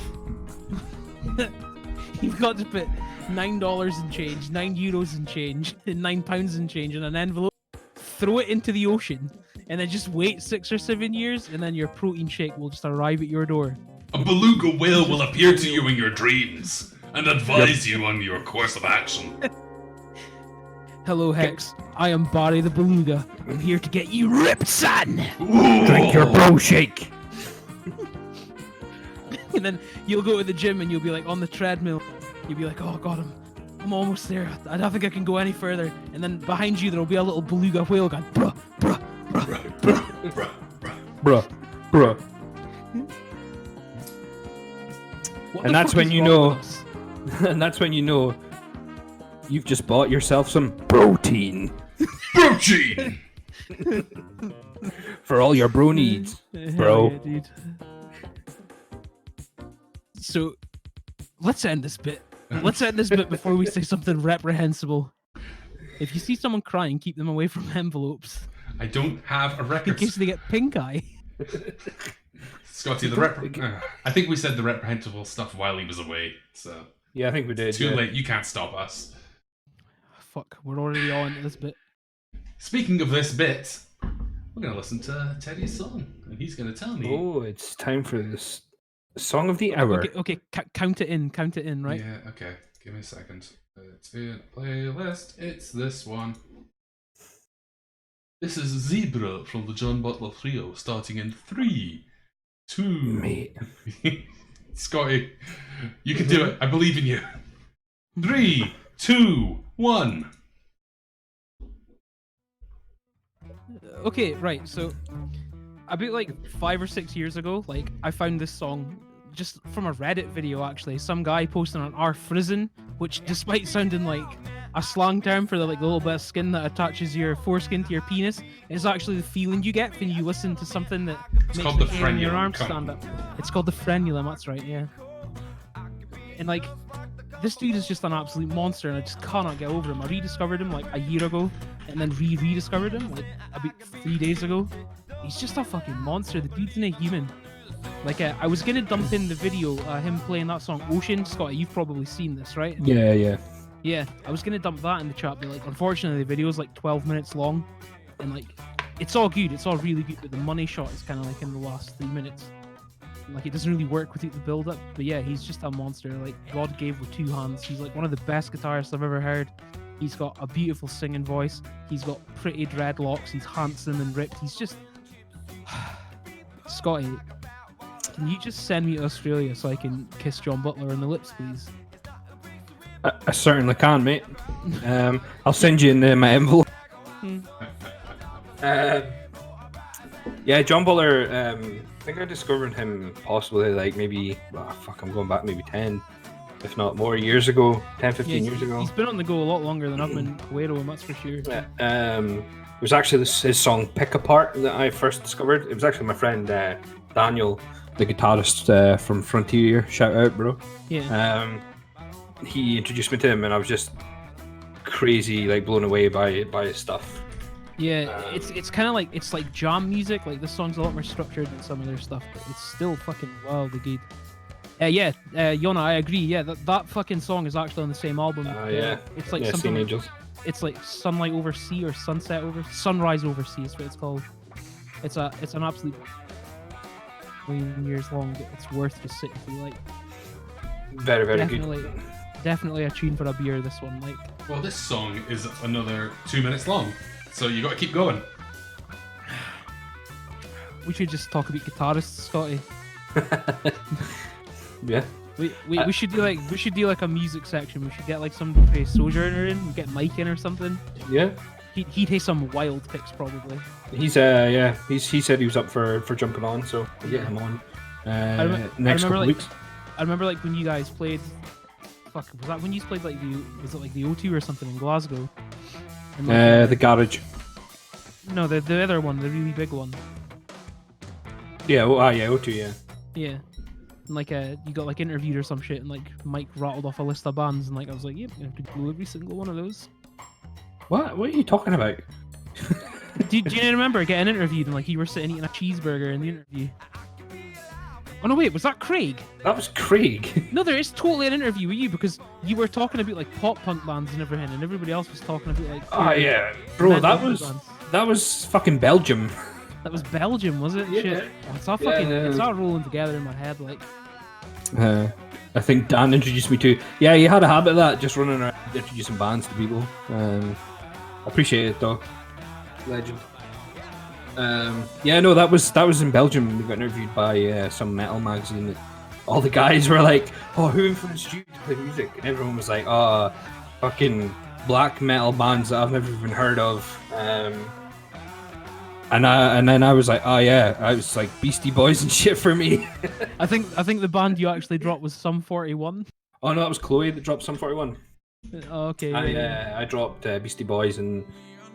You've got to put $9 and change, €9 and change, and £9 and change in an envelope, throw it into the ocean, and then just wait 6 or 7 years, and then your protein shake will just arrive at your door. A beluga whale will appear to you in your dreams and advise you on your course of action. Hello, Hex. I am Barry the Beluga. I'm here to get you ripped, son! Drink your bro shake. And then you'll go to the gym and you'll be like on the treadmill. You'll be like, oh god, I'm almost there. I don't think I can go any further. And then behind you there'll be a little beluga whale going, bruh, bruh, bruh. Bruh. What And the that's fuck when is you wrong know- with us? And that's when you know you've just bought yourself some protein Protein! for all your bro needs. Hell Bro. yeah, dude. So, let's end this bit. Let's end this bit before we say something reprehensible. If you see someone crying, keep them away from envelopes I don't have a in record. case they get pink eye. Scotty, I think we said the reprehensible stuff while he was away, so Yeah, I think we did. too late. You can't stop us. Fuck, we're already on to this bit. Speaking of this bit, we're going to listen to Teddy's song, and he's going to tell me. Oh, it's time for this song of the hour. Okay, count it in, right? Yeah, okay. Give me a second. It's in a playlist. It's this one. This is Zebra from the John Butler Trio, starting in 3, 2. Mate. Scotty, you can do it. I believe in you. 3, 2, 1. Okay, right. So, about like 5 or 6 years ago, like I found this song just from a Reddit video. Actually, some guy posted on our frizzin, which, despite sounding like a slang term for the like little bit of skin that attaches your foreskin to your penis, is actually the feeling you get when you listen to something that makes called the hair on your frenulum, arm come stand up. It's called the frenulum. That's right. Yeah. And like, this dude is just an absolute monster, and I just cannot get over him. I rediscovered him like a year ago, and then rediscovered him like about 3 days ago. He's just a fucking monster. The dude's in a human. Like, I was gonna dump in the video, him playing that song Ocean. Scotty, you've probably seen this, right? Yeah. Yeah, I was gonna dump that in the chat, but like, unfortunately, the video's like 12 minutes long, and like, it's all good, it's all really good, but the money shot is kind of like in the last 3 minutes. Like, it doesn't really work without the build-up. But yeah, he's just a monster. Like, God gave with 2 hands. He's like one of the best guitarists I've ever heard. He's got a beautiful singing voice. He's got pretty dreadlocks. He's handsome and ripped. He's just Scotty. Can you just send me to Australia so I can kiss John Butler on the lips, please? I certainly can, mate. I'll send you in my envelope. Yeah, John Butler. I think I discovered him possibly like maybe. I'm going back maybe 10, if not more years ago. 10, 15 years ago. He's been on the go a lot longer than I've been away to him, that's for sure. It was actually his song "Pick Apart" that I first discovered. It was actually my friend Daniel, the guitarist from Frontier. Shout out, bro. Yeah. He introduced me to him, and I was just crazy, like blown away by his stuff. Yeah, it's kind of like it's like jam music. Like this song's a lot more structured than some of their stuff, but it's still fucking wildly good. Yona, I agree. Yeah, that fucking song is actually on the same album. Yeah, it's like yeah, something. Like, Angels. It's like Sunlight Over Sea or Sunrise Over Sea is what it's called. It's an absolute years long. But it's worth just sitting through. Like very good. Definitely a tune for a beer. This one, like. Well, this song is another 2 minutes long, so you got to keep going. We should just talk about guitarists, Scotty. Yeah. We should do like a music section. We should get like somebody to play Sojourner in. We get Mike in or something. Yeah. He'd have some wild picks probably. He said he was up for jumping on, so we'll get him on. Next couple weeks. I remember like when you guys played. Fuck, was that when you played like the O2 or something in Glasgow? And, like, the garage. No, the other one, the really big one. Yeah, yeah, O2, yeah. Yeah. And like you got like interviewed or some shit, and like Mike rattled off a list of bands, and like I was like, yep, I could do every single one of those. What are you talking about? do you remember getting interviewed and like you were sitting eating a cheeseburger in the interview? Oh no, wait, was that Craig? That was Craig. No, there is totally an interview with you because you were talking about like pop punk bands and everything, and everybody else was talking about like. Oh yeah, bro, that was fucking Belgium. That was Belgium, was it? Yeah. Shit. Oh, it's all fucking. It's all rolling together in my head, like. I think Dan introduced me to. Yeah, you had a habit of that, just running around introducing bands to people. Appreciate it though. Legend. Yeah, no, that was in Belgium. We got interviewed by some metal magazine. All the guys were like, "Oh, who influenced you to play music?" And everyone was like, "Oh, fucking black metal bands that I've never even heard of." And then I was like, "Oh yeah," I was like Beastie Boys and shit for me. I think the band you actually dropped was Sum 41. Oh no, that was Chloe that dropped Sum 41. Oh, okay. I dropped Beastie Boys and.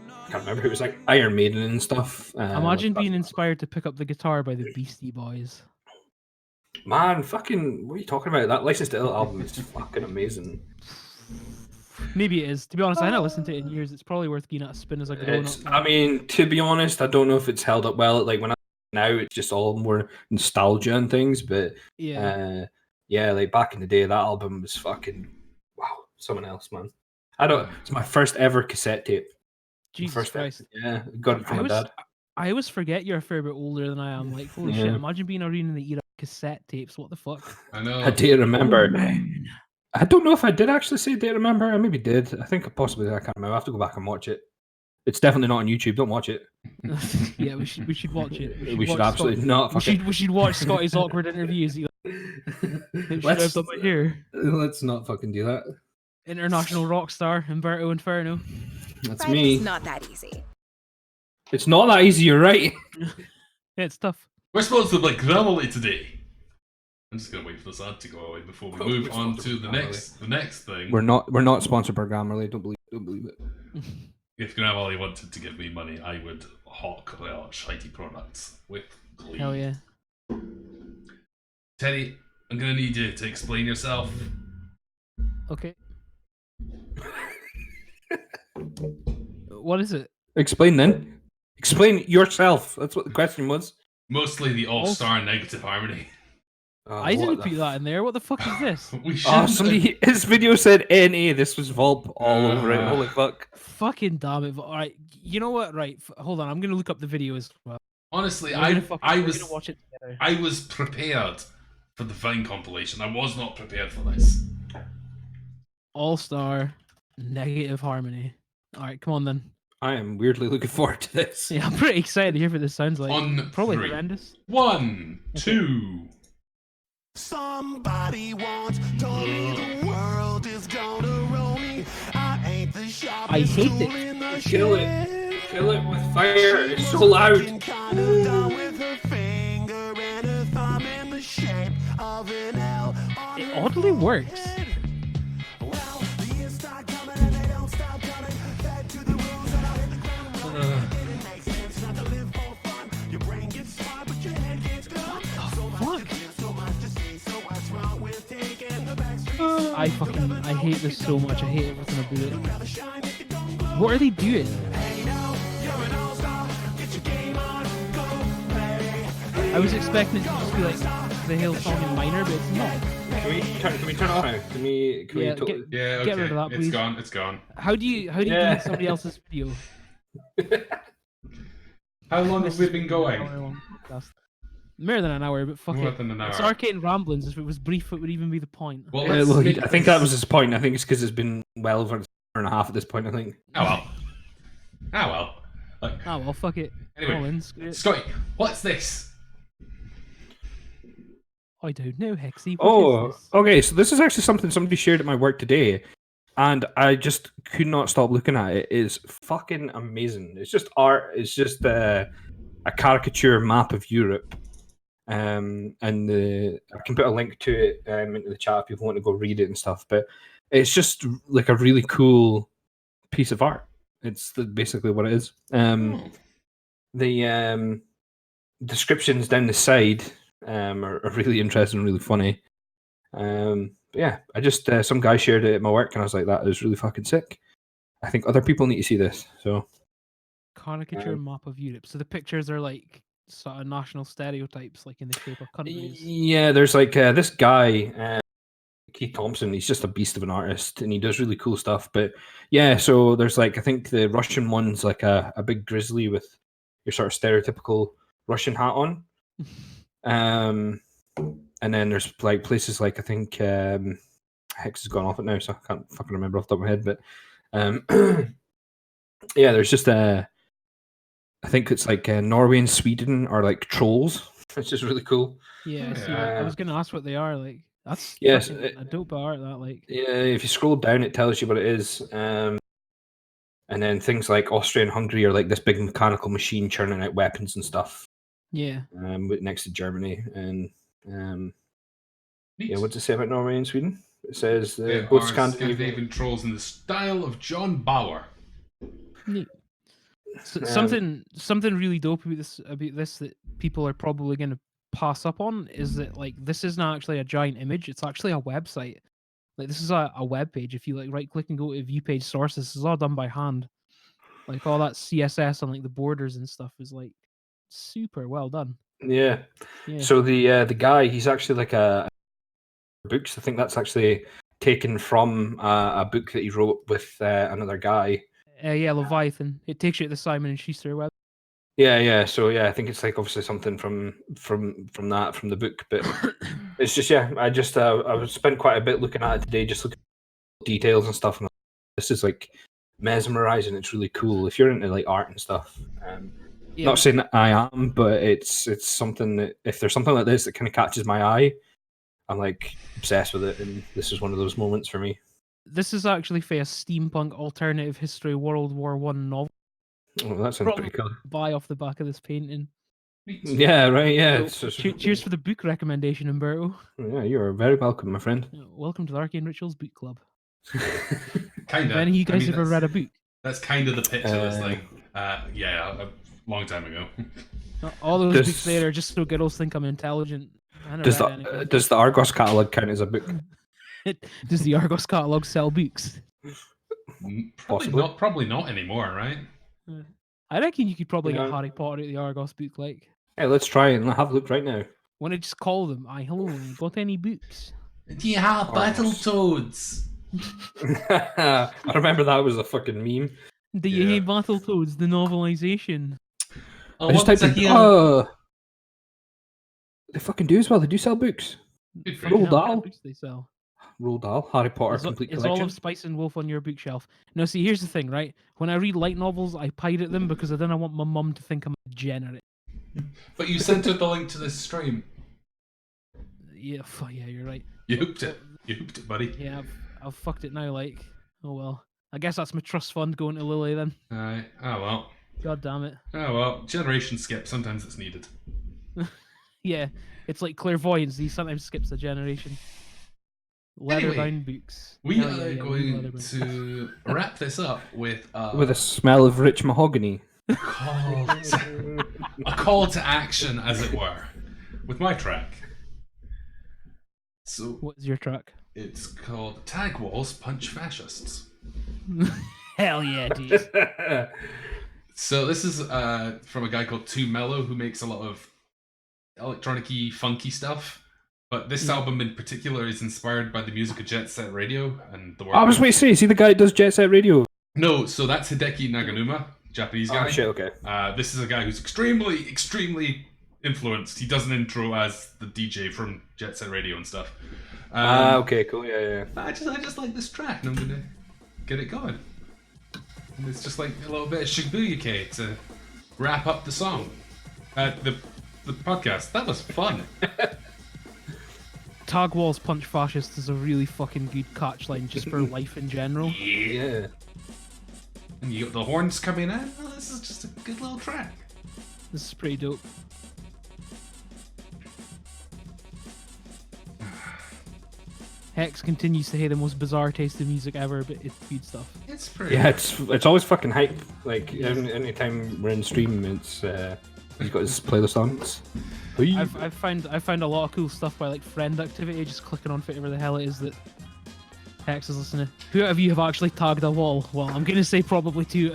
I can't remember. It was like Iron Maiden and stuff. Imagine being inspired to pick up the guitar by the Beastie Boys. Man, fucking, what are you talking about? That License to Ill album is fucking amazing. Maybe it is. To be honest, I haven't listened to it in years. It's probably worth giving it a spin as a grown up. I mean, to be honest, I don't know if it's held up well. Like when now, it's just all more nostalgia and things. But yeah, like back in the day, that album was fucking wow, someone else, man. It's my first ever cassette tape. Jesus Christ. Yeah, got it from my dad. I always forget you're a fair bit older than I am. Like, holy shit, imagine being around in the era of cassette tapes. What the fuck? I know. I do remember. Oh, man. I don't know if I did actually say "Dare Remember." I maybe did. I think possibly I can't remember. I have to go back and watch it. It's definitely not on YouTube. Don't watch it. Yeah, we should watch it. We should absolutely not. We should watch Scotty's awkward interviews. Let's not fucking do that. International rock star Umberto Inferno. That's me. It's not that easy. It's not that easy. You're right. Yeah, it's tough. We're sponsored by Grammarly today. I'm just gonna wait for this ad to go away before we move on to the next thing. We're not sponsored by Grammarly. Don't believe it. If Grammarly wanted to give me money, I would hawk their shitey products with glee. Hell yeah. Teddy, I'm gonna need you to explain yourself. Okay. What is it? Explain then. Explain yourself. That's what the question was. Mostly the all-star negative harmony. I what didn't the put that in there. What the fuck is this? We should. Oh, somebody, his video said NA. This was Volp all over it. Holy fuck. Fucking damn it! All right, you know what? Right, hold on. I'm gonna look up the video as well. Honestly, We're I gonna was watch it together. I was prepared for the Vine compilation. I was not prepared for this. All-star negative harmony. All right, come on then. I am weirdly looking forward to this. Yeah, I'm pretty excited to hear what this sounds like. On Probably 3. horrendous. 1, 2. Somebody once told me the world is gonna roll me. I ain't the sharpest hate tool it. in the Kill it. shed. Kill it with fire. It's so loud. Kinda done with her finger and her thumb in the shape of an L on It her oddly works. forehead. Well, the years start coming and they don't stop coming. Back to the rules and I'll hit the ground running. It makes sense not to live for fun. Your brain gets smart, but your head gets gone. So much to give, so much to see. So what's wrong with taking the back streets? I hate this so much. I hate everything about it. Rather shine if you don't glow. What are they doing? Hey now, you're an all-star. Get your game on, go play. I was expecting it to just be like the Hill song in minor, but it's not. Can we turn it off now? Can we Yeah, totally... Yeah, okay. Get rid of that, It's please. gone. It's gone. How do you Yeah. delete somebody else's video? How long have we been going? Hour long podcast. More than an hour, but fuck More it. than an It's hour. Arcane Ramblings. If it was brief, it would even be the point. Well, let's well, make I think this- that was his point. I think it's because it's been well over an hour and a half at this point, I think. Oh well. Oh well. Like, Oh well, fuck it. Anyway. All in, screw it. Scotty, what's this? I don't know, Hexy. What Oh, is this? okay. So this is actually something somebody shared at my work today, and I just could not stop looking at it. It's fucking amazing. It's just art. It's just a caricature map of Europe. And I can put a link to it into the chat if people want to go read it and stuff. But it's just like a really cool piece of art. It's basically what it is. The descriptions down the side are really interesting, really funny. But yeah, I just some guy shared it at my work, and I was like, that is really fucking sick. I think other people need to see this. So Caricature map of Europe. So the pictures are like sort of national stereotypes, like in the shape of countries. yeah, there's like this guy, Keith Thompson. He's just a beast of an artist, and he does really cool stuff. But yeah, so there's like I think the Russian one's like a big grizzly with your sort of stereotypical Russian hat on. And then there's like places like I think Hex has gone off it now, so I can't fucking remember off the top of my head. But yeah, there's just I think it's like Norway and Sweden are like trolls, which is really cool. Yeah, I see Yeah. that. I was gonna ask what they are. Like that's Yes, fucking a dope art. That like Yeah, if you scroll down, it tells you what it is. And then things like Austria and Hungary are like this big mechanical machine churning out weapons and stuff. yeah. Next to Germany, and Neat. yeah, what's it say about Norway and Sweden? It says They both are Scandinavian. Scandinavian trolls in the style of John Bauer. Neat. So, Um, something really dope about this that people are probably going to pass up on is that like this isn't actually a giant image. It's actually a website. Like this is a web page. If you like right click and go to view page source, this is all done by hand. Like all that CSS on like the borders and stuff is like super well done. Yeah. Yeah. So the guy, he's actually like a books. I think that's actually taken from a book that he wrote with another guy. Yeah, Leviathan. It takes you to the Simon and Schuster web. Yeah. So yeah, I think it's like obviously something from the book, but it's just I spent quite a bit looking at it today, just looking at details and stuff. And this is like mesmerizing. It's really cool if you're into like art and stuff. Yeah. Not saying that I am, but it's something that if there's something like this that kind of catches my eye, I'm like obsessed with it, and this is one of those moments for me. This is actually for a steampunk alternative history World War One novel. Oh, that sounds pretty cool. Buy off the back of this painting. Neat. Yeah, right. Yeah, So, cheers for the book recommendation, Umberto. yeah. You are very welcome, my friend. Welcome to the Arcane Rituals Book Club. Kind Have of. any of you guys ever read a book? That's kind of the pitch of this thing. Yeah, a long time ago. All those Does- books there are just so girls think I'm intelligent. I never Does read anything. does the Argos catalog count as a book? Does the Argos catalog sell books? Possibly. Probably not anymore, right? I reckon you could probably Yeah. get Harry Potter at the Argos book. Like, Hey, let's try and have a look right now. Want to just call them? Aye, hello. Got any books? Do you have battle toads? I remember that was a fucking meme. Do you Yeah. hate Battletoads, the novelization? I just typed in, oh, they fucking do as well. They do sell books. Good for Roald you. What kind of Dahl. books they sell? Roald Dahl, Harry Potter Is, complete is all collection. of Spice and Wolf on your bookshelf? No, see, here's the thing, right? When I read light novels, I pirate them because I didn't want my mum to think I'm a degenerate. But you sent her the link to this stream. Yeah, yeah, you're right. You hooped it. You hooped it, buddy. Yeah, I've fucked it now. Like, oh well. I guess that's my trust fund going to Lily then. Aye. Oh well. God damn it. Oh well. Generation skip. Sometimes it's needed. Yeah, it's like clairvoyance. He sometimes skips a generation. Leather-bound books. We Hell are yeah, going leather-bound. to wrap this up with With a smell of rich mahogany. a call to action, as it were, with my track. So What's your track? it's called Tag Walls Punch Fascists. Hell yeah, dude. So this is from a guy called Too Mellow, who makes a lot of electronic-y, funky stuff. But this album in particular is inspired by the music of Jet Set Radio and the work. I was waiting to say, is he the guy that does Jet Set Radio? No, so that's Hideki Naganuma, Japanese guy. Oh shit, okay. This is a guy who's extremely influenced. He does an intro as the DJ from Jet Set Radio and stuff. Okay, cool, yeah. I just like this track, and I'm gonna get it going. And it's just like a little bit of Shibuya to wrap up the song, the podcast. That was fun. Tag Walls Punch Fascist is a really fucking good catch line just for life in general. Yeah. And you got the horns coming in. Oh, this is just a good little track. This is pretty dope. Hex continues to have the most bizarre taste in music ever, but it's good stuff. It's pretty. Yeah, it's always fucking hype. Like, anytime we're in stream, it's, he's got his playlist on. I've found a lot of cool stuff by like friend activity, just clicking on whatever the hell it is that Hex is listening. Who of you have actually tagged a wall? Well, I'm gonna say probably two.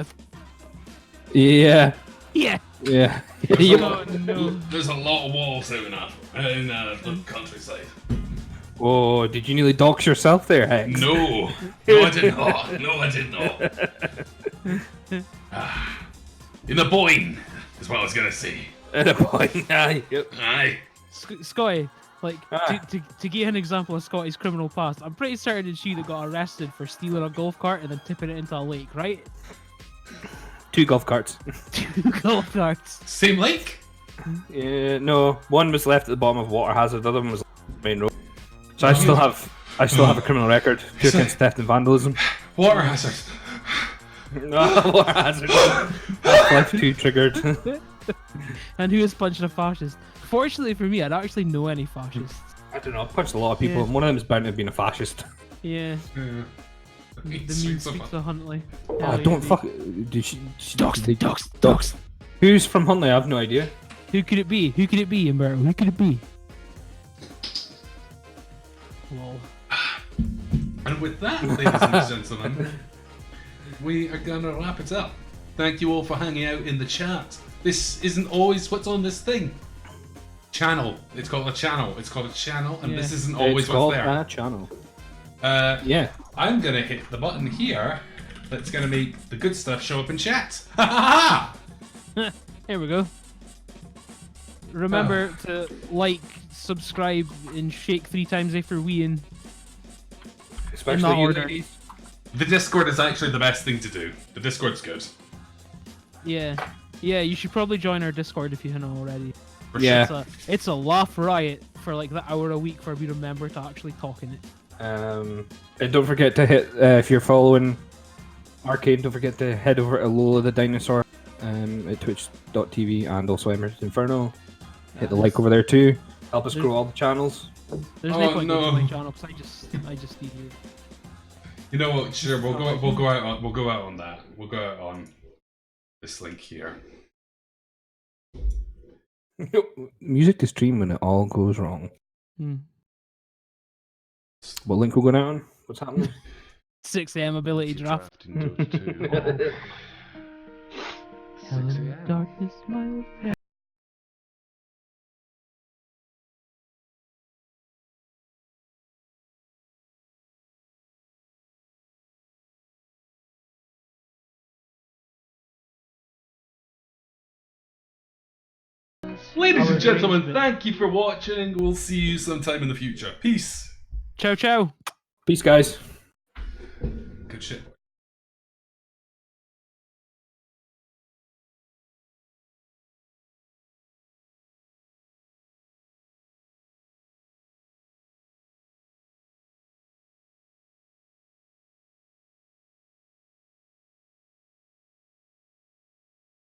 Yeah. Yeah. Yeah. Oh no. There's a lot of walls out in the countryside. Oh, did you nearly dox yourself there, Hex? No, I did not. No, I did not. In the boing is what I was gonna say. At a point, aye. Yep. Aye. Scotty, like Ah. to give an example of Scotty's criminal past, I'm pretty certain it's you that got arrested for stealing a golf cart and then tipping it into a lake, right? 2 golf carts. 2 golf carts. Same lake? Yeah, no. One was left at the bottom of water hazard. The other one was main road. So I still have a criminal record. 2 against theft and vandalism. Water hazard. No, water hazard. Half-Life 2 triggered. And who is punching a fascist? Fortunately for me, I don't actually know any fascists. I don't know. I've punched a lot of people. Yeah. One of them is bound to have been a fascist. Yeah, Yeah. the meme Streets of- speaks to Huntley. Oh, Hell yeah, don't dude. fuck. Did she? Dogs. Who's from Huntley? I have no idea. Who could it be? Who could it be, Umberto? Who could it be? Lol. And with that, ladies and gentlemen, we are gonna wrap it up. Thank you all for hanging out in the chat. This isn't always what's on this thing. Channel. It's called a channel. It's called a channel, and this Yeah. isn't always It's what's called there. a channel. Yeah. Yeah. I'm gonna hit the button here that's gonna make the good stuff show up in chat. Ha ha ha! Here we go. Remember to like, subscribe, and shake 3 times after weeing. Especially that you order. ladies. The Discord is actually the best thing to do. The Discord's good. Yeah. Yeah, you should probably join our Discord if you haven't already. For Yeah. It's a laugh riot for like the hour a week for me to remember to actually talk in it. And don't forget to hit, if you're following Arcane, don't forget to head over to Lola the Dinosaur at twitch.tv and also Emerald Inferno. Hit the like over there too. Help us grow all the channels. There's Oh, no point going to no. my channel because I just need you. You know what? Sure, we'll go out on that. We'll go out on this link here. Music to stream when it all goes wrong. Hmm. What link will go down? What's happening? 6 AM ability draft. In Dota 2. Hello, darkness, my old pal. Ladies and gentlemen, thank you for watching. We'll see you sometime in the future. Peace. Ciao, ciao. Peace, guys. Good shit.